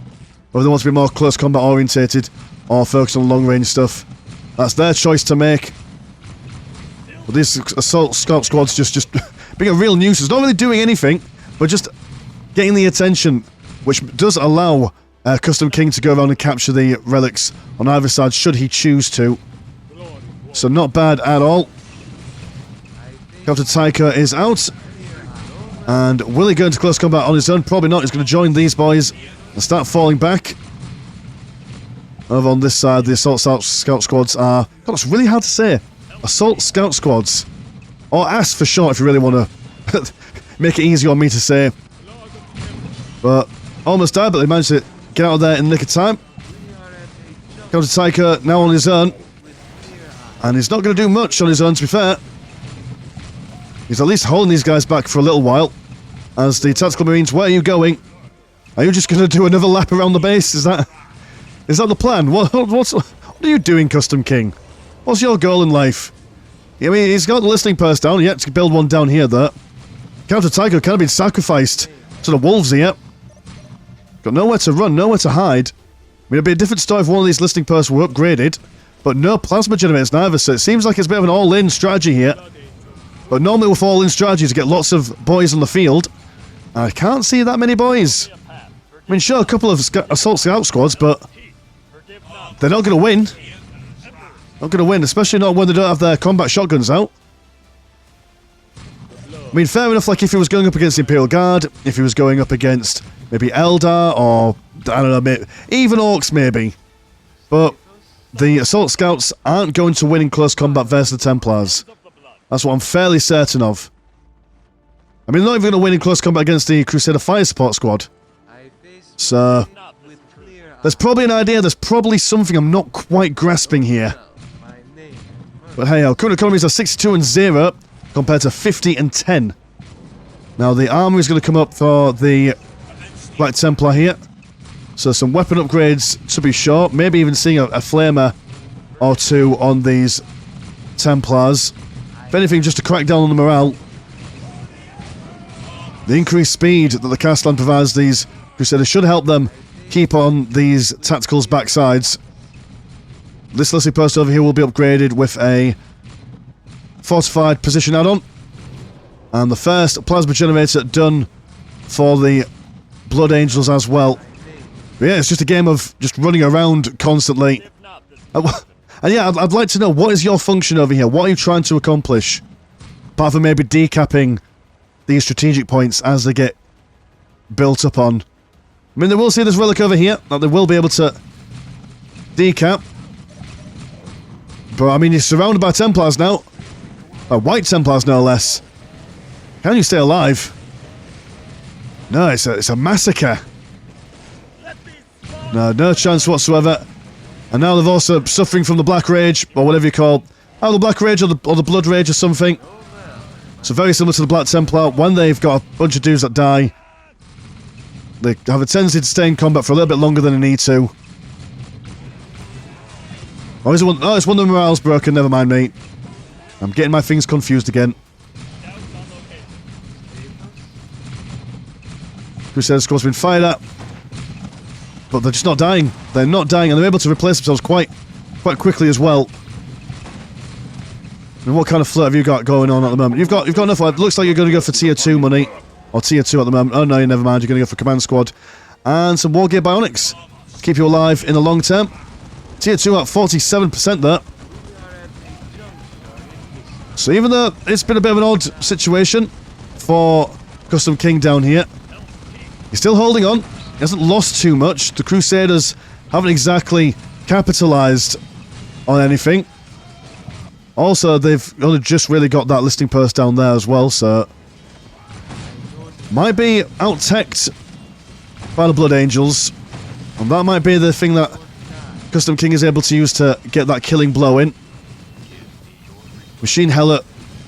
Whether they want to be more close combat orientated or focus on long range stuff. That's their choice to make. But these assault scout squads just being a real nuisance. Not really doing anything, but just getting the attention, which does allow Custom King to go around and capture the relics on either side should he choose to. So not bad at all. Captain Tyker is out. And will he go into close combat on his own? Probably not. He's going to join these boys and start falling back. Over on this side, the Assault Scout Squads are... God, it's really hard to say. Assault Scout Squads. Or AS for short, if you really want to make it easy on me to say. But almost died, but they managed to get out of there in the nick of time. Captain Tyker now on his own. And he's not going to do much on his own, to be fair. He's at least holding these guys back for a little while. As the Tactical Marines, where are you going? Are you just going to do another lap around the base? Is that the plan? What are you doing, Custom King? What's your goal in life? I mean, he's got the listening post down. He had to build one down here, though. Captain Tyker kind of been sacrificed to the wolves here. Got nowhere to run, nowhere to hide. I mean, it'd be a different story if one of these listening posts were upgraded. But no plasma generators neither, so it seems like it's a bit of an all-in strategy here. But normally with all-in strategies, you get lots of boys on the field. I can't see that many boys. I mean, sure, a couple of Assault Scout squads, but they're not going to win. Not going to win, especially not when they don't have their combat shotguns out. I mean, fair enough, like if he was going up against the Imperial Guard, if he was going up against maybe Eldar, or, I don't know, maybe, even Orcs maybe. But the Assault Scouts aren't going to win in close combat versus the Templars. That's what I'm fairly certain of. I mean, they're not even going to win in close combat against the Crusader Fire Support Squad. So, there's probably an idea, there's probably something I'm not quite grasping here. But hey, our current economies are 62 and 0 compared to 50 and 10. Now, the armory is going to come up for the Black Templar here. So, some weapon upgrades to be sure. Maybe even seeing a flamer or two on these Templars. If anything, just to crack down on the morale. The increased speed that the Castellan provides these Crusaders should help them keep on these tacticals backsides. This listening post over here will be upgraded with a fortified position add-on. And the first plasma generator done for the Blood Angels as well. But yeah, it's just a game of just running around constantly. And yeah, I'd like to know, what is your function over here? What are you trying to accomplish? Apart from maybe decapping these strategic points as they get built up on. I mean, they will see this relic over here that they will be able to decap. But I mean, you're surrounded by Templars now. White Templars, no less. Can you stay alive? No, it's a massacre. No chance whatsoever. And now they're also suffering from the Black Rage, or whatever you call... Oh, the Black Rage or the Blood Rage or something. So very similar to the Black Templar. When they've got a bunch of dudes that die, they have a tendency to stay in combat for a little bit longer than they need to. Oh, is it one? Oh, it's one of the morale's broken. Never mind, mate. I'm getting my things confused again. Crusader squad's been fired at, but they're just not dying. They're not dying, and they're able to replace themselves quite quickly as well. And what kind of flirt have you got going on at the moment? You've got enough. It looks like you're going to go for tier 2 money. Or tier 2 at the moment. Oh no, never mind. You're going to go for command squad. And some war gear bionics. Keep you alive in the long term. Tier 2 at 47% there. So even though it's been a bit of an odd situation for Custom King down here, he's still holding on. He hasn't lost too much. The Crusaders haven't exactly capitalized on anything. Also, they've only just really got that listing post down there as well, so might be out-teched by the Blood Angels, and that might be the thing that Custom King is able to use to get that killing blow in. Machine Heller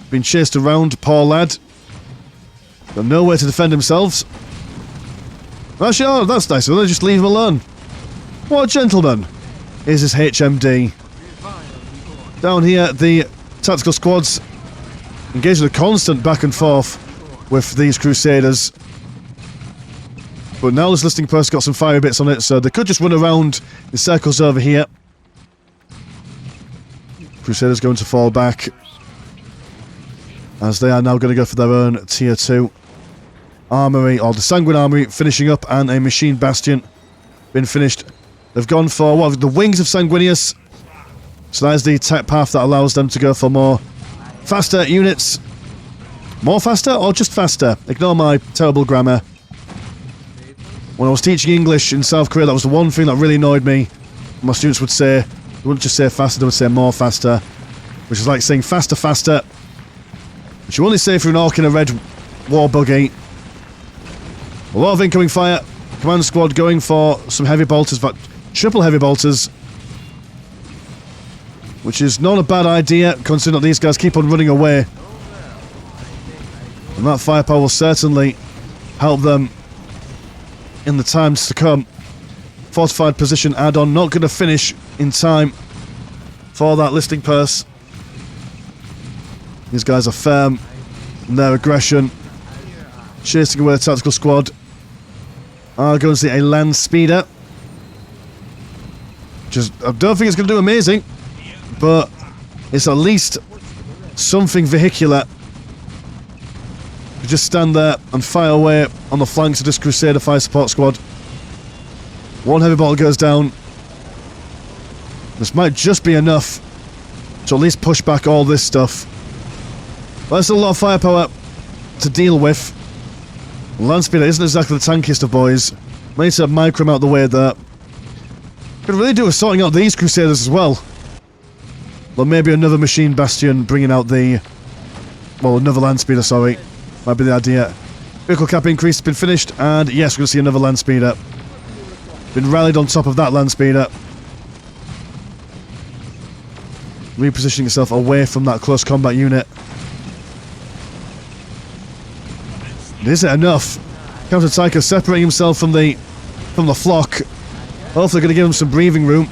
being chased around, poor lad. Got nowhere to defend themselves. Actually, oh, that's nice. They'll just leave him alone. What a gentleman is this HMD. Down here, the tactical squads engaging a constant back and forth with these Crusaders. But now this listing post got some fiery bits on it, so they could just run around in circles over here. Crusaders going to fall back, as they are now going to go for their own tier 2 armory, or the Sanguine Armory finishing up, and a Machine Bastion been finished. They've gone for, what, the Wings of Sanguinius. So that is the tech path that allows them to go for more faster units. More faster or just faster? Ignore my terrible grammar. When I was teaching English in South Korea, that was the one thing that really annoyed me. My students would say, they wouldn't just say faster, they would say more faster. Which is like saying faster, faster. Which you only say through an orc in a red war buggy. A lot of incoming fire. Command squad going for some heavy bolters, but triple heavy bolters. Which is not a bad idea, considering that these guys keep on running away. And that firepower will certainly help them in the times to come. Fortified position add-on, not going to finish in time for that listing purse. These guys are firm in their aggression. Chasing away the tactical squad. Are going to see a land speeder. Just, I don't think it's going to do amazing, but it's at least something vehicular. You just stand there and fire away on the flanks of this Crusader fire support squad. One heavy bottle goes down. This might just be enough to at least push back all this stuff. But there's still a lot of firepower to deal with. Landspeeder isn't exactly the tankiest of boys. Might need to micro him out the way there. Could really do with sorting out these Crusaders as well. Or maybe another Machine Bastion bringing out the... well, another Landspeeder, sorry. Might be the idea. Vehicle cap increase has been finished, and yes, we're going to see another Landspeeder. Been rallied on top of that Landspeeder. Repositioning itself away from that close combat unit. Is it enough? Counter Tycho separating himself from the flock. Hopefully going to give him some breathing room.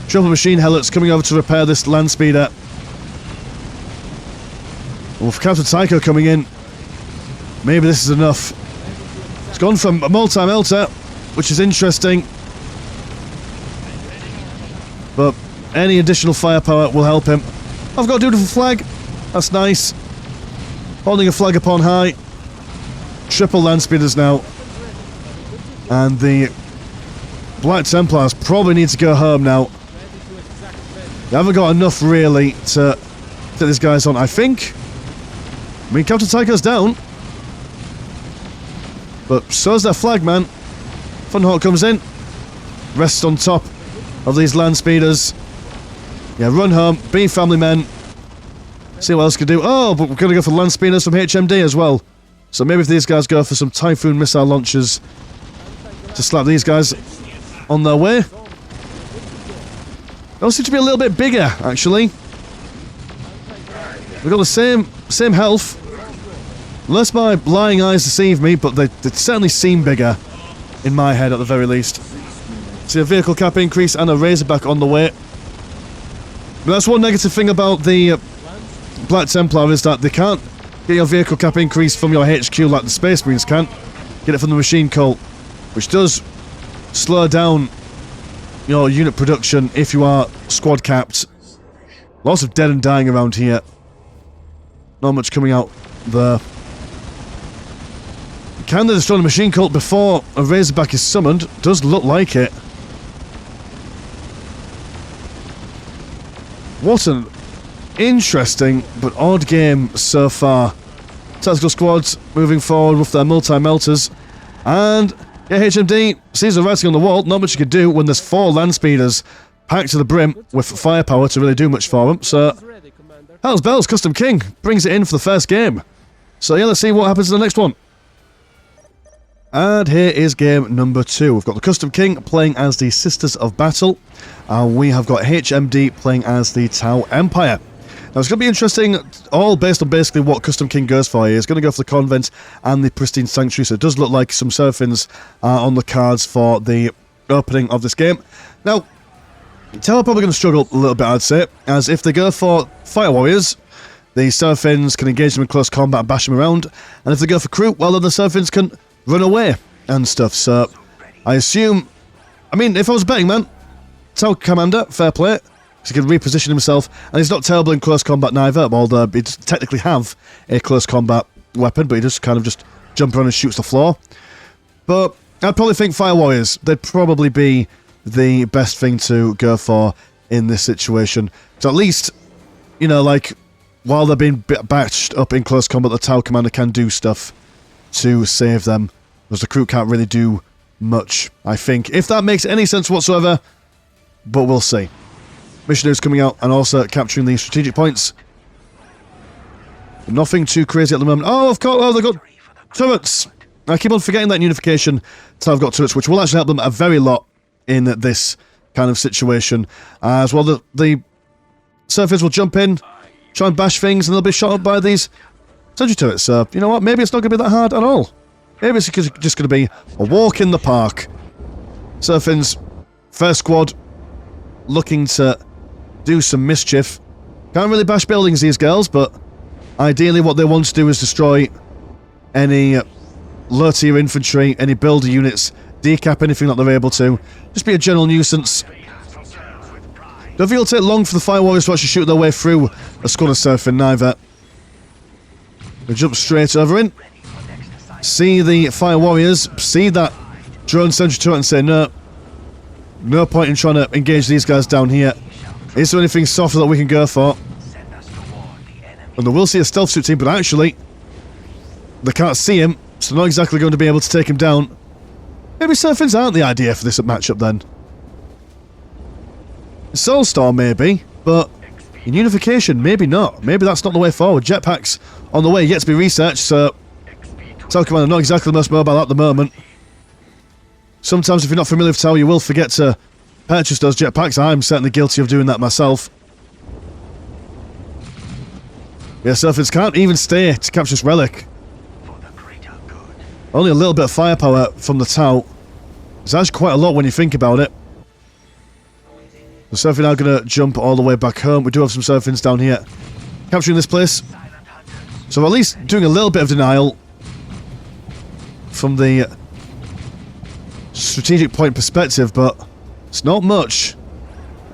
Triple Machine Helots coming over to repair this land speeder. With Counter Tycho coming in, maybe this is enough. It's gone from a multi-melter, which is interesting. But any additional firepower will help him. I've got a beautiful flag. That's nice. Holding a flag upon high. Triple land speeders now. And the Black Templars probably need to go home now. They haven't got enough really to take these guys on, I think. I mean, Counter Tycho's down. But so's their flag, man. Funhawk comes in. Rests on top of these land speeders. Yeah, run home. Be family men. See what else we can do. Oh, but we're going to go for land speeders from HMD as well. So maybe if these guys go for some Typhoon missile launchers to slap these guys on their way. They all seem to be a little bit bigger, actually. We've got the same health. Unless my lying eyes deceive me, but they certainly seem bigger in my head at the very least. See a vehicle cap increase and a Razorback on the way. But that's one negative thing about the Black Templar is that they can't get your vehicle cap increase from your HQ like the Space Marines can. Get it from the Machine Cult, which does slow down your unit production if you are squad capped. Lots of dead and dying around here. Not much coming out there. Can they destroy the machine cult before a Razorback is summoned? Does look like it. What an interesting but odd game so far. Tactical squads moving forward with their multi-melters. And yeah, HMD sees the writing on the wall. Not much you can do when there's 4 land speeders packed to the brim with firepower to really do much for them. So, Hell's Bells, Custom King brings it in for the first game. So yeah, let's see what happens in the next one. And here is game number 2. We've got the Custom King playing as the Sisters of Battle. And we have got HMD playing as the Tau Empire. Now it's going to be interesting, all based on basically what Custom King goes for here. He's going to go for the Convent and the Pristine Sanctuary, so it does look like some Seraphins are on the cards for the opening of this game. Now, Tau are probably going to struggle a little bit, I'd say, as if they go for Fire Warriors, the Seraphins can engage them in close combat and bash them around, and if they go for Crew, well then the Seraphins can run away and stuff. So I assume, I mean, if I was betting, man, Tau Commander, fair play, because he can reposition himself, and he's not terrible in close combat neither, although he does technically have a close combat weapon, but he just kind of just jumps around and shoots the floor. But I'd probably think Fire Warriors, they'd probably be the best thing to go for in this situation. So at least, you know, like, while they're being batched up in close combat, the Tau Commander can do stuff to save them, because the Crew can't really do much, I think. If that makes any sense whatsoever, but we'll see. Missionaries coming out and also capturing the strategic points. Nothing too crazy at the moment. Oh, of course, oh, they've got turrets. I keep on forgetting that in Unification, Tau have got turrets, which will actually help them a very lot in this kind of situation. As well, the Seraphins will jump in, try and bash things, and they'll be shot up by these sentry turrets. So, you know what, maybe it's not going to be that hard at all. Maybe it's just going to be a walk in the park. Seraphins, first squad, looking to do some mischief. Can't really bash buildings, these girls, but ideally what they want to do is destroy any low-tier infantry, any builder units, decap anything that they're able to. Just be a general nuisance. Don't think it'll take long for the Fire Warriors to actually shoot their way through a squad of Seraphim, neither. They jump straight over in. See the Fire Warriors, see that drone sentry turret and say, no point in trying to engage these guys down here. Is there anything softer that we can go for? And they will see a stealth suit team, but actually, they can't see him, so they're not exactly going to be able to take him down. Maybe Seraphins aren't the idea for this matchup then. Soulstorm maybe, but in Unification, maybe not. Maybe that's not the way forward. Jetpacks on the way, yet to be researched, so Tau Commander not exactly the most mobile at the moment. Sometimes if you're not familiar with Tau, you will forget to purchase those jetpacks. I'm certainly guilty of doing that myself. Yeah, Seraphins can't even stay to capture this relic. Only a little bit of firepower from the Tau. It's actually quite a lot when you think about it. The Seraphim are going to jump all the way back home. We do have some Seraphins down here capturing this place. So at least doing a little bit of denial from the strategic point perspective, but it's not much.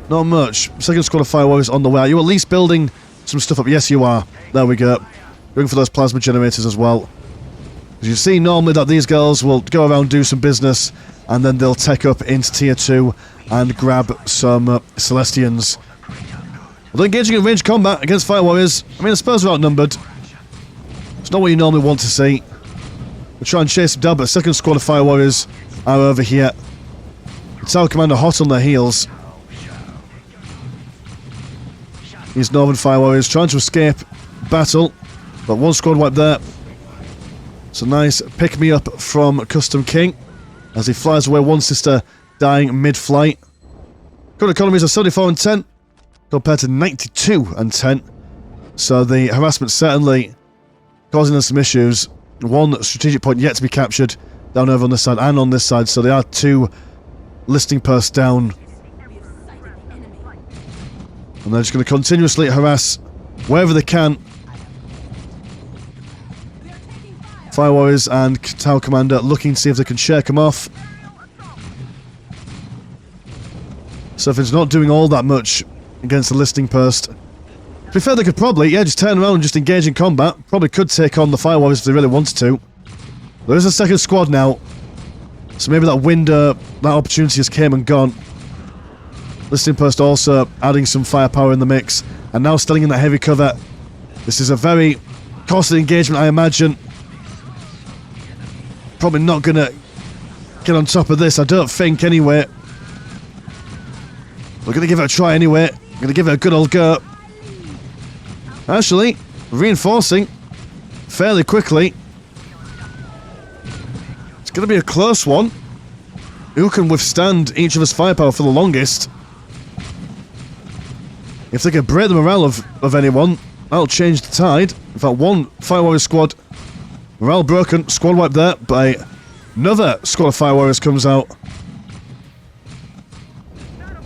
Not much. Second squad of Fire Warriors on the way. Are you at least building some stuff up? Yes, you are. There we go. Going for those plasma generators as well. As you see, normally that these girls will go around, do some business, and then they'll tech up into Tier 2 and grab some Celestians. Although engaging in ranged combat against Fire Warriors, I mean, the Spurs are outnumbered. It's not what you normally want to see. We'll try and chase them down, but second squad of Fire Warriors are over here. The Tau Commander hot on their heels. These Northern Fire Warriors trying to escape battle, but one squad wipe there. It's a nice pick-me-up from Custom King as he flies away, one sister dying mid-flight. Current economies are 74 and 10 compared to 92 and 10. So the harassment certainly causing us some issues. One strategic point yet to be captured down over on this side and on this side, so they are 2 listing posts down. And they're just going to continuously harass wherever they can. Fire Warriors and Tau Commander looking to see if they can shake them off. So if it's not doing all that much against the listing post. To be fair, they could probably, yeah, just turn around and just engage in combat. Probably could take on the Fire Warriors if they really wanted to. There is a second squad now. So maybe that window, that opportunity has came and gone. Listing post also adding some firepower in the mix. And now standing in that heavy cover. This is a very costly engagement, I imagine. Probably not going to get on top of this, I don't think, anyway. We're going to give it a try anyway. We're going to give it a good old go. Actually, reinforcing fairly quickly. It's going to be a close one. Who can withstand each other's firepower for the longest? If they can break the morale of anyone, that'll change the tide. In fact, one Fire Warrior squad, morale broken, squad wiped there, but another squad of Fire Warriors comes out.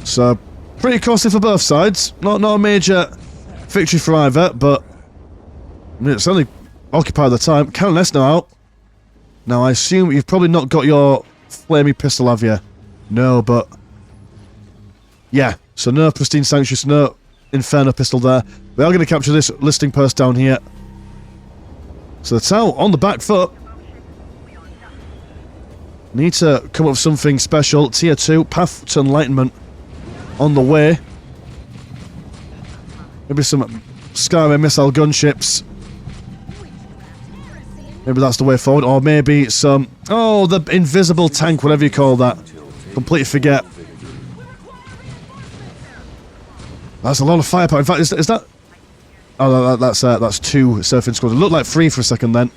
So, pretty costly for both sides. Not a major victory for either, but I mean, it's only occupied the time. Countess now out. Now, I assume you've probably not got your flamey pistol, have you? No, but yeah. So no Pristine Sanctuary, so no Inferno pistol there. We are going to capture this listing post down here. So the Tau on the back foot. Need to come up with something special. Tier 2, Path to Enlightenment on the way. Maybe some Skyway missile gunships. Maybe that's the way forward. Or maybe some... Oh, the invisible tank, whatever you call that. Completely forget. That's a lot of firepower. In fact, is that... Oh, that's two surfing squads. It looked like three for a second then.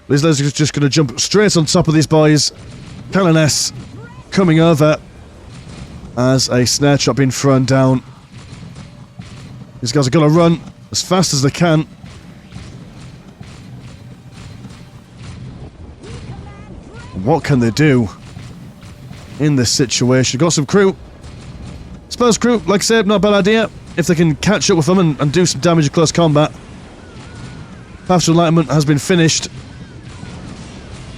These lasers are just going to jump straight on top of these boys. Countess coming over as a snare trap being thrown down. These guys are going to run as fast as they can. What can they do in this situation? Got some crew. Spurs crew, like I said, not a bad idea. If they can catch up with them and do some damage in close combat. Path to Enlightenment has been finished.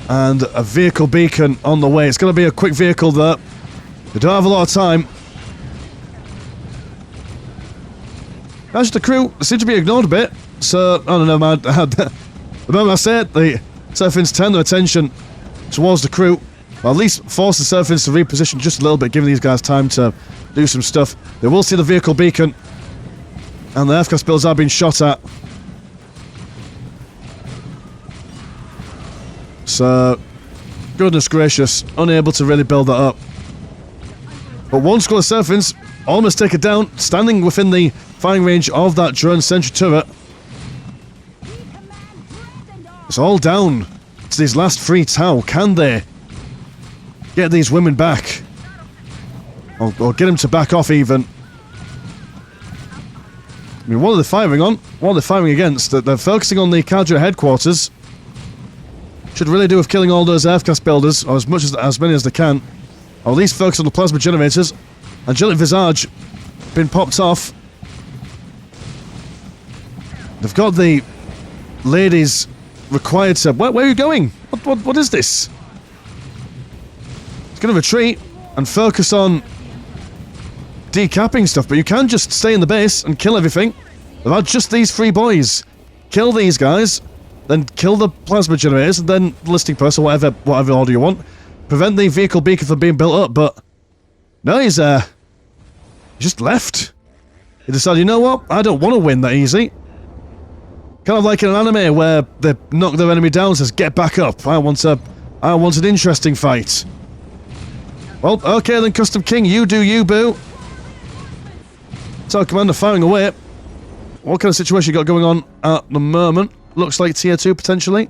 And a vehicle beacon on the way. It's going to be a quick vehicle there. They don't have a lot of time. That's the crew. They seem to be ignored a bit. So, I don't know, man. The moment I say it, the Surfins turn their attention towards the crew. Or at least force the Surfins to reposition just a little bit, giving these guys time to do some stuff. They will see the vehicle beacon. And the FCAS builds are being shot at. So, goodness gracious, unable to really build that up. But one squad of Surfins almost take it down, standing within the firing range of that drone sentry turret. It's all down to these last three Tau. Can they get these women back? Or get them to back off even? I mean, what are they firing on? What are they firing against? They're focusing on the Cadre headquarters. Should really do with killing all those FCAS builders, or as many as they can. Or at least focus on the plasma generators. Angelic Visage been popped off. They've got the ladies required to... Where are you going? What is this? It's going to retreat and focus on decapping stuff, but you can just stay in the base and kill everything. They've had just these three boys. Kill these guys, then kill the plasma generators, and then the listing post, or whatever order you want. Prevent the vehicle beacon from being built up, but no, he's just left. He decided, you know what? I don't want to win that easy. Kind of like in an anime where they knock their enemy down and says, get back up. I want an interesting fight. Well, okay then, Custom King, you do you, boo. So, Commander firing away. What kind of situation you got going on at the moment? Looks like Tier 2, potentially.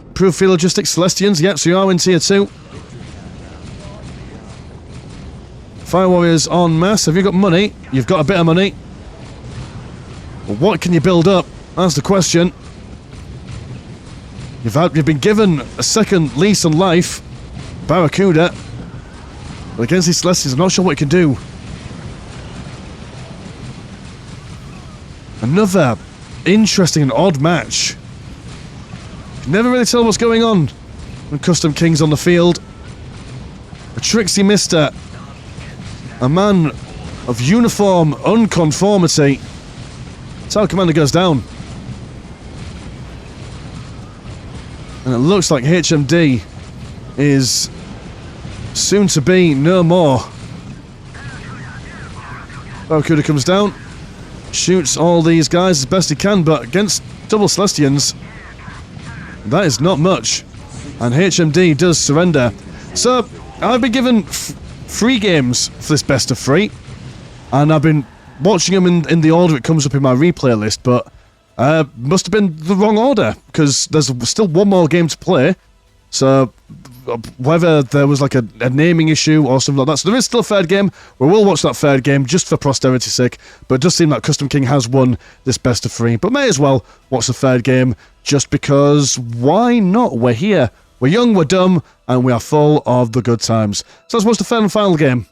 Improved field logistics, Celestians. Yep, so you are in Tier 2. Fire Warriors en masse. Have you got money? You've got a bit of money. Well, what can you build up? That's the question. You've been given a second lease on life. Barracuda. But against these Celestials, I'm not sure what you can do. Another interesting and odd match. You can never really tell what's going on when Custom King's on the field. A tricksy mister. A man of uniform unconformity. Tower Commander goes down. And it looks like HMD is soon to be no more. Barracuda comes down, shoots all these guys as best he can, but against double Celestians, that is not much. And HMD does surrender. So, I've been given 3 games for this best of 3, and I've been watching them in the order it comes up in my replay list, but must have been the wrong order, because there's still one more game to play. So, whether there was like a naming issue or something like that. So there is still a third game. We will watch that third game just for posterity's sake, but it does seem like Custom King has won this best of 3. But may as well watch the third game, just because why not? We're here. We're young, we're dumb, and we are full of the good times. So let's watch the third and final game.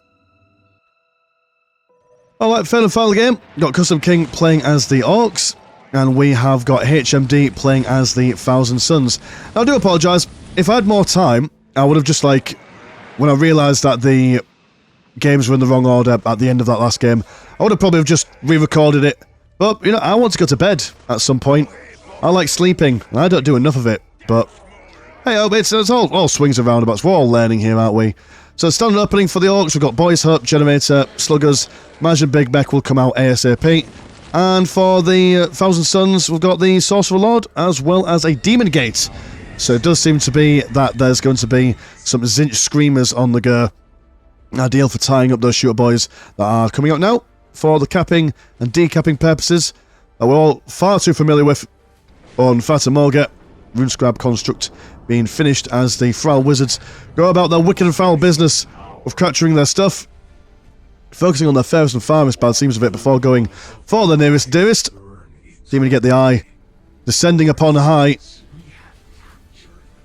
Alright, third and final game. Got Custom King playing as the Orcs, and we have got HMD playing as the Thousand Suns. Now, I do apologise. If I had more time, I would have just, like, when I realised that the games were in the wrong order at the end of that last game, I would have probably just re-recorded it. But, you know, I want to go to bed at some point. I like sleeping, and I don't do enough of it. But, hey, it's all swings and roundabouts. We're all learning here, aren't we? So, standard opening for the Orcs, we've got Boys Hope, Generator, Sluggers, Magic Big Mech will come out ASAP. And for the Thousand Suns, we've got the Sorcerer Lord, as well as a Demon Gate. So it does seem to be that there's going to be some Zinch Screamers on the go. Ideal for tying up those shooter boys that are coming out now for the capping and decapping purposes that we're all far too familiar with on Fata Morga. Runescrab Construct being finished as the Foul Wizards go about their wicked and foul business of capturing their stuff, focusing on their fairest and farthest bad seems of it before going for the nearest and dearest. Seeming to get the eye. Descending upon high.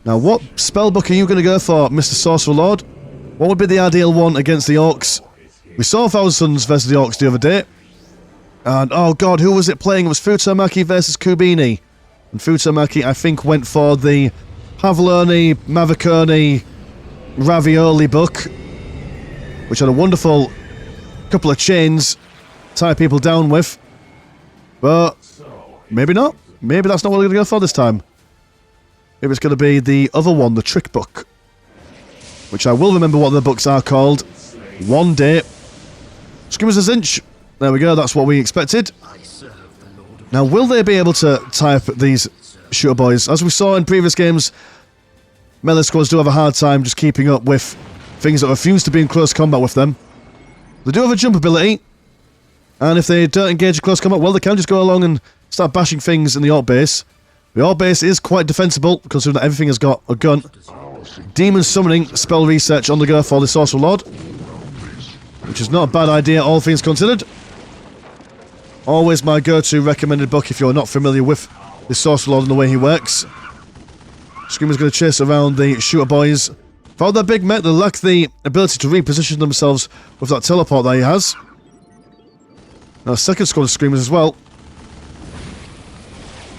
Now, what spellbook are you going to go for, Mr. Sorcerer Lord? What would be the ideal one against the Orcs? We saw Thousand Suns versus the Orcs the other day. And, oh god, who was it playing? It was Futomaki versus Kubini. And Futomaki, I think, went for the Pavloni, Maviconi, Ravioli book, which had a wonderful couple of chains to tie people down with. But, maybe not. Maybe that's not what we're going to go for this time. Maybe it's going to be the other one, the Trick Book, which I will remember what the books are called one day. Screamers of Zinch. There we go, that's what we expected. Now, will they be able to tie up these shooter boys? As we saw in previous games, melee squads do have a hard time just keeping up with things that refuse to be in close combat with them. They do have a jump ability, and if they don't engage in close combat, well, they can just go along and start bashing things in the Orc base. The Orc base is quite defensible, considering that everything has got a gun. Demon Summoning spell research on the go for the Sorcerer Lord, which is not a bad idea, all things considered. Always my go-to recommended book if you're not familiar with the Sorcerer Lord and the way he works. Screamer's going to chase around the shooter boys. For their big mech, they lack the ability to reposition themselves with that teleport that he has. Now, second squad of Screamers as well.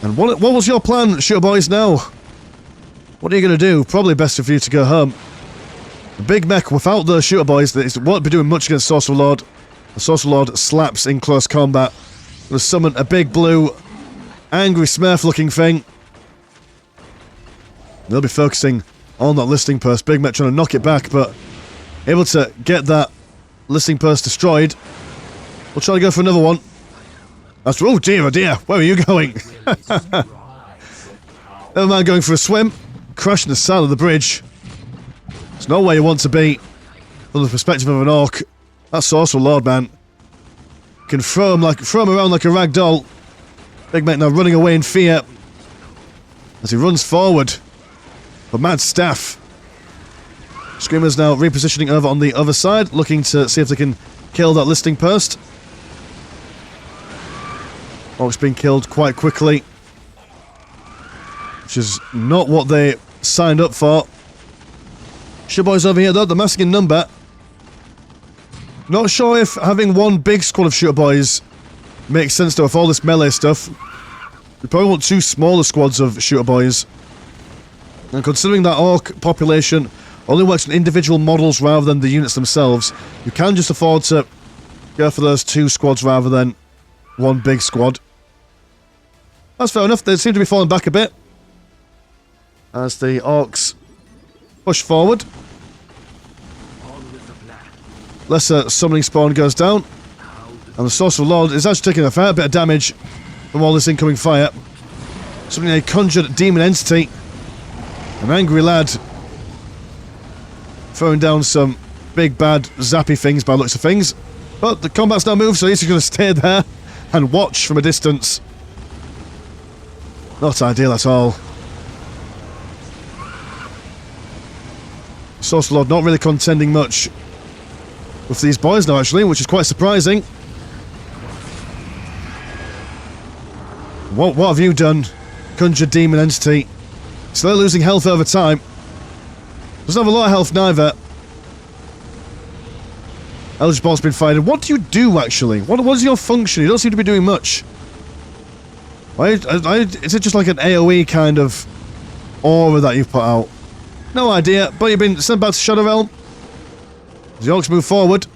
And what was your plan, shooter boys, now? What are you going to do? Probably best for you to go home. The big mech without the shooter boys, it won't be doing much against Sorcerer Lord. The Sorcerer Lord slaps in close combat. Going to summon a big blue, angry Smurf looking thing. They'll be focusing on that listing post. Big mech trying to knock it back, but able to get that listing post destroyed. We'll try to go for another one. That's, oh dear, where are you going? Never mind going for a swim. Crashing the side of the bridge. There's no way you want to be from the perspective of an Orc. That Sorcerer Lord, man. Can throw him around like a rag doll. Big mech now running away in fear as he runs forward. But mad staff. Screamers now repositioning over on the other side, looking to see if they can kill that listing post. Orcs being killed quite quickly, which is not what they signed up for. Shooter boys over here though, they're massing in number. Not sure if having one big squad of shooter boys makes sense though with all this melee stuff. You probably want two smaller squads of shooter boys. And considering that Orc population only works on individual models rather than the units themselves, you can just afford to go for those 2 squads rather than 1 big squad. That's fair enough. They seem to be falling back a bit as the Orcs push forward. Lesser summoning spawn goes down, and the Sorcerer Lord is actually taking a fair bit of damage from all this incoming fire. Summoning a conjured demon entity, an angry lad, throwing down some big bad zappy things by the looks of things. But the combat's now moved, so he's going to stay there and watch from a distance. Not ideal at all. Sorcerer Lord not really contending much with these boys now, actually, which is quite surprising. What have you done, Conjured Demon Entity? Still losing health over time. Doesn't have a lot of health neither. Eldritch Bolt's been fired. What do you do, actually? What is your function? You don't seem to be doing much. Is it just like an AoE kind of aura that you've put out? No idea, but you've been sent back to Shadow Realm. The Orcs move forward.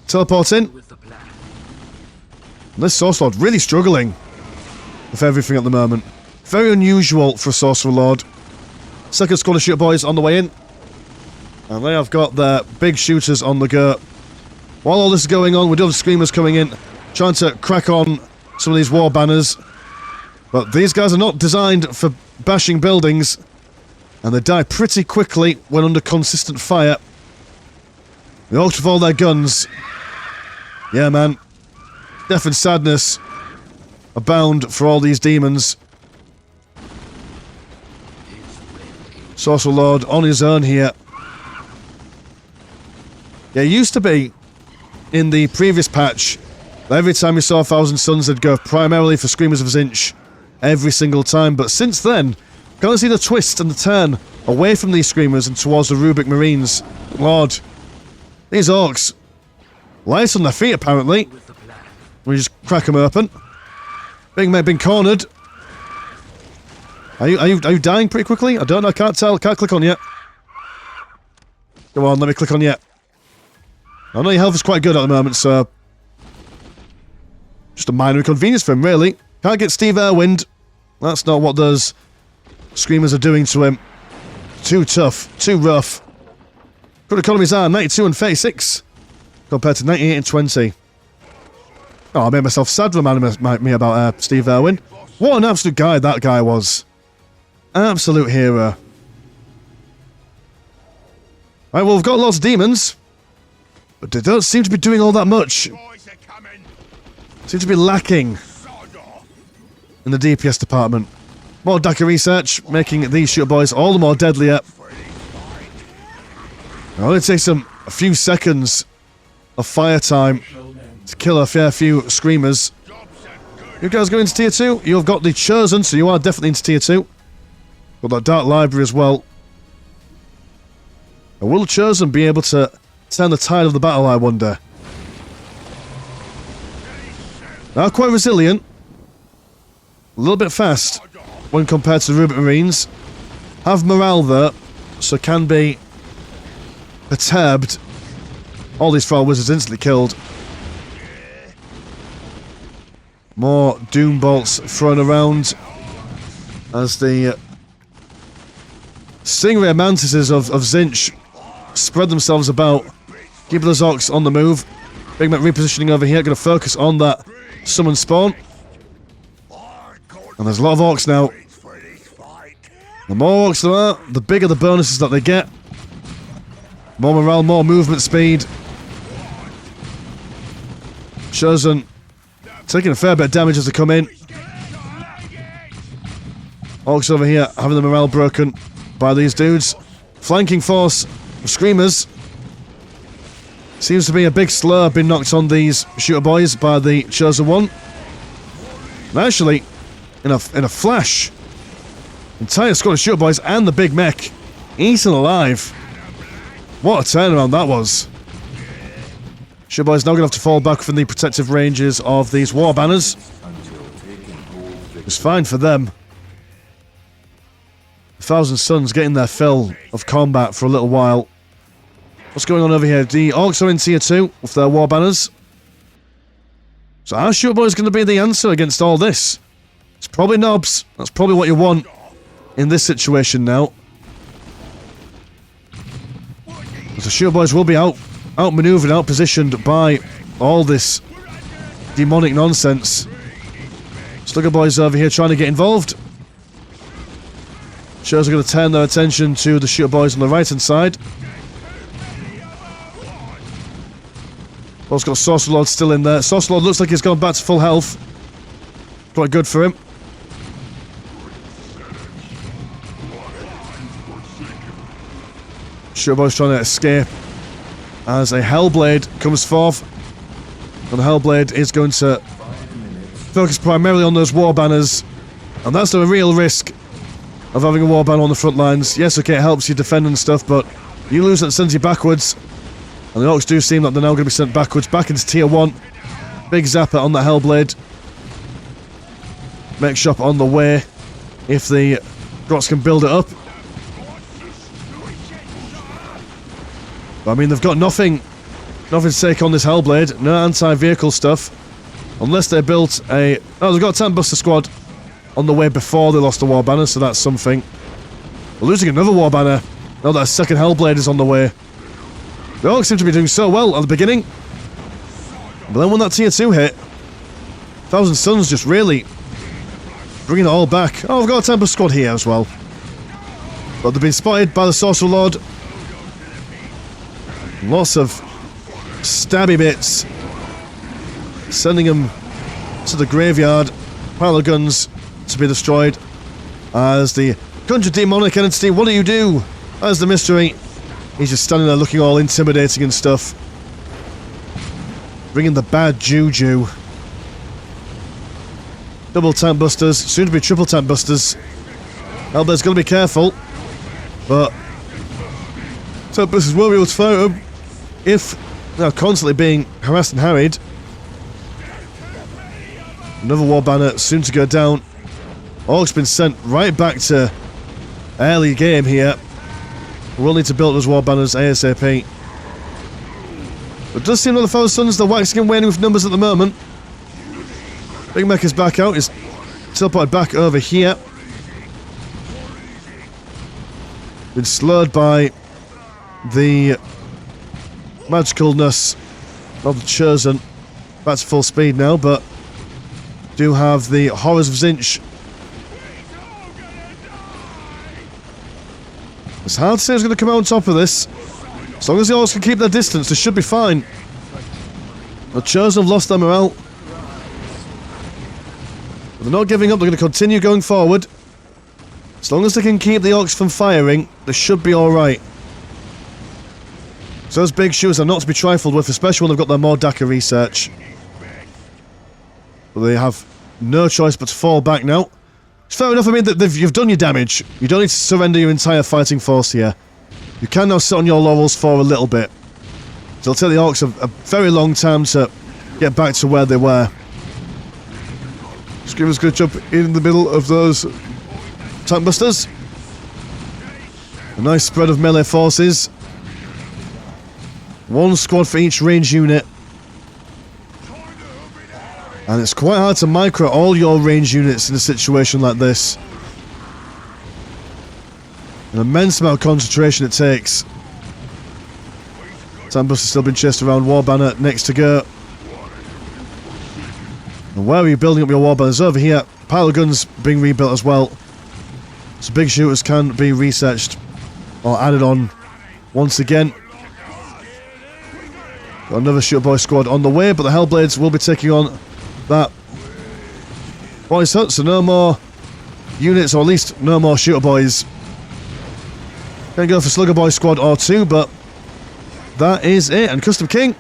Teleport in. And this Sorcerer Lord really struggling with everything at the moment. Very unusual for a Sorcerer Lord. Second squad of shooter boys on the way in. And they have got their big shooters on the go. While all this is going on, we do have Screamers coming in, trying to crack on some of these war banners. But these guys are not designed for bashing buildings. And they die pretty quickly when under consistent fire. The Orcs with all their guns. Yeah, man. Death and sadness abound for all these demons. Sorcerer Lord on his own here. Yeah, it used to be in the previous patch that every time you saw 1,000 Suns, they'd go primarily for Screamers of Zinch every single time. But since then, kind of see the twist and the turn away from these Screamers and towards the Rubric Marines. Lord, these Orcs, light on their feet apparently. We just crack them open. Big mate being cornered. Are you dying pretty quickly? I don't know, I can't tell. Can't click on yet. Come on, let me click on yet. I know your health is quite good at the moment, so just a minor inconvenience for him, really. Can't get Steve Irwind. That's not what those Screamers are doing to him. Too tough, too rough. Good economies are 92 and 36 compared to 98 and 20. Oh, I made myself sad reminding me about Steve Irwin. What an absolute guy that guy was. Absolute hero. Right, well, we've got lots of demons, but they don't seem to be doing all that much. Seem to be lacking in the DPS department. More DACA research, making these shooter boys all the more deadlier. It only takes them a few seconds of fire time to kill a fair few Screamers. You guys go into tier 2. You've got the Chosen, so you are definitely into tier 2. Got that Dark Library as well. And will Chosen be able to turn the tide of the battle, I wonder? They are quite resilient. A little bit fast when compared to the Rubric Marines. Have morale though, so can be perturbed. All these Foul Wizards instantly killed. More Doom Bolts thrown around as the Stingray Mantises of Zinch spread themselves about, keeping those Orcs on the move. Big Mac repositioning over here, going to focus on that summon spawn. And there's a lot of Orcs now. The more Orcs there are, the bigger the bonuses that they get. More morale, more movement speed. Chosen taking a fair bit of damage as they come in. Orcs over here having the morale broken by these dudes. Flanking force of Screamers. Seems to be a big slur being knocked on these shooter boys by the Chosen One. And actually, in a flash, entire squad of shooter boys and the big mech eaten alive. What a turnaround that was. Shooter boys now going to have to fall back from the protective ranges of these war banners. It's fine for them. 1,000 Suns getting their fill of combat for a little while. What's going on over here? The Orcs are in tier 2 with their war banners. So our shooter boy is going to be the answer against all this. It's probably knobs. That's probably what you want in this situation now. The shooter boys will be outmaneuvered, outpositioned by all this demonic nonsense. Slugger boys over here trying to get involved. Shows are going to turn their attention to the shooter boys on the right hand side. Also got Sorcerer Lord still in there. Sorcerer Lord looks like he's gone back to full health. Quite good for him. Shooter boys trying to escape as a Hellblade comes forth. And the Hellblade is going to focus primarily on those war banners. And that's the real risk of having a war banner on the front lines. Yes, okay, it helps you defend and stuff, but you lose that, sends you backwards. And the Orcs do seem like they're now going to be sent backwards, back into tier 1. Big zapper on the Hellblade. Mech shop on the way, if the Grots can build it up. But, I mean, they've got nothing to take on this Hellblade. No anti-vehicle stuff. Unless they built a... Oh, they've got a Tank Buster squad on the way before they lost the war banner, so that's something. We're losing another war banner now that a second Hellblade is on the way. The Orcs seem to be doing so well at the beginning. But then when that tier 2 hit, Thousand Suns just really bringing it all back. Oh, we've got a Temple squad here as well. But they've been spotted by the Sorcerer Lord. Lots of stabby bits. Sending them to the graveyard. Pile of guns to be destroyed. As the Conjure Demonic Entity, what do? As the mystery. He's just standing there looking all intimidating and stuff. Bringing the bad juju. Double Tank Busters, soon to be triple Tank Busters. Hellblade's got to be careful. But Tank Busters won't be able to fight them if they're constantly being harassed and harried. Another war banner soon to go down. Orc's been sent right back to early game here. We'll need to build those war banners ASAP. But it does seem like the Thousand Suns, they're waxing and waning with numbers at the moment. Big Mech is back out, is teleported back over here. Been slowed by the magicalness of the Chosen. Back to full speed now, but do have the Horrors of Zinch. It's hard to say who's going to come out on top of this. As long as the Orcs can keep their distance, they should be fine. The Chosen have lost their morale. But they're not giving up, they're going to continue going forward. As long as they can keep the Orcs from firing, they should be alright. So those big shooters are not to be trifled with, especially when they've got their more Daka research. But they have no choice but to fall back now. It's fair enough, I mean, that you've done your damage. You don't need to surrender your entire fighting force here. You can now sit on your laurels for a little bit. So it'll take the Orcs a very long time to get back to where they were. Screamer's going to jump in the middle of those Tank Busters. A nice spread of melee forces. One squad for each range unit. And it's quite hard to micro all your range units in a situation like this. An immense amount of concentration it takes. Tank Buster's still been chased around. War Banner next to go. And where are you building up your war banners? Over here. Pile of guns being rebuilt as well. So big shooters can be researched or added on once again. Got another shooter boy squad on the way, but the Hellblades will be taking on that boys hut, so no more units, or at least no more shooter boys. Gonna go for Slugger Boy squad or two, but that is it. And Custom King,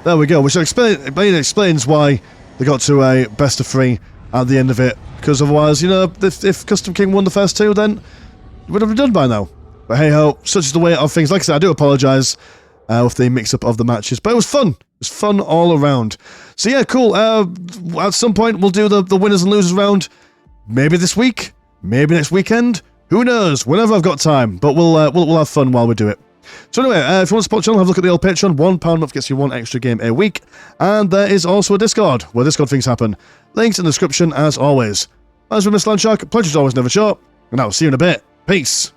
there we go, which explains why they got to a best of 3 at the end of it, because otherwise, you know, if Custom King won the first 2, then it would have been done by now. But hey ho, such is the way of things. Like I said, I do apologise with the mix-up of the matches, but it was fun. It was fun all around. So yeah, cool. At some point, we'll do the winners and losers round. Maybe this week, maybe next weekend. Who knows? Whenever I've got time. But we'll have fun while we do it. So anyway, if you want to support the channel, have a look at the old Patreon. £1 a month gets you one extra game a week. And there is also a Discord, where Discord things happen. Links in the description as always. As with Miss Landshark, pleasure's always never short. And I'll see you in a bit. Peace.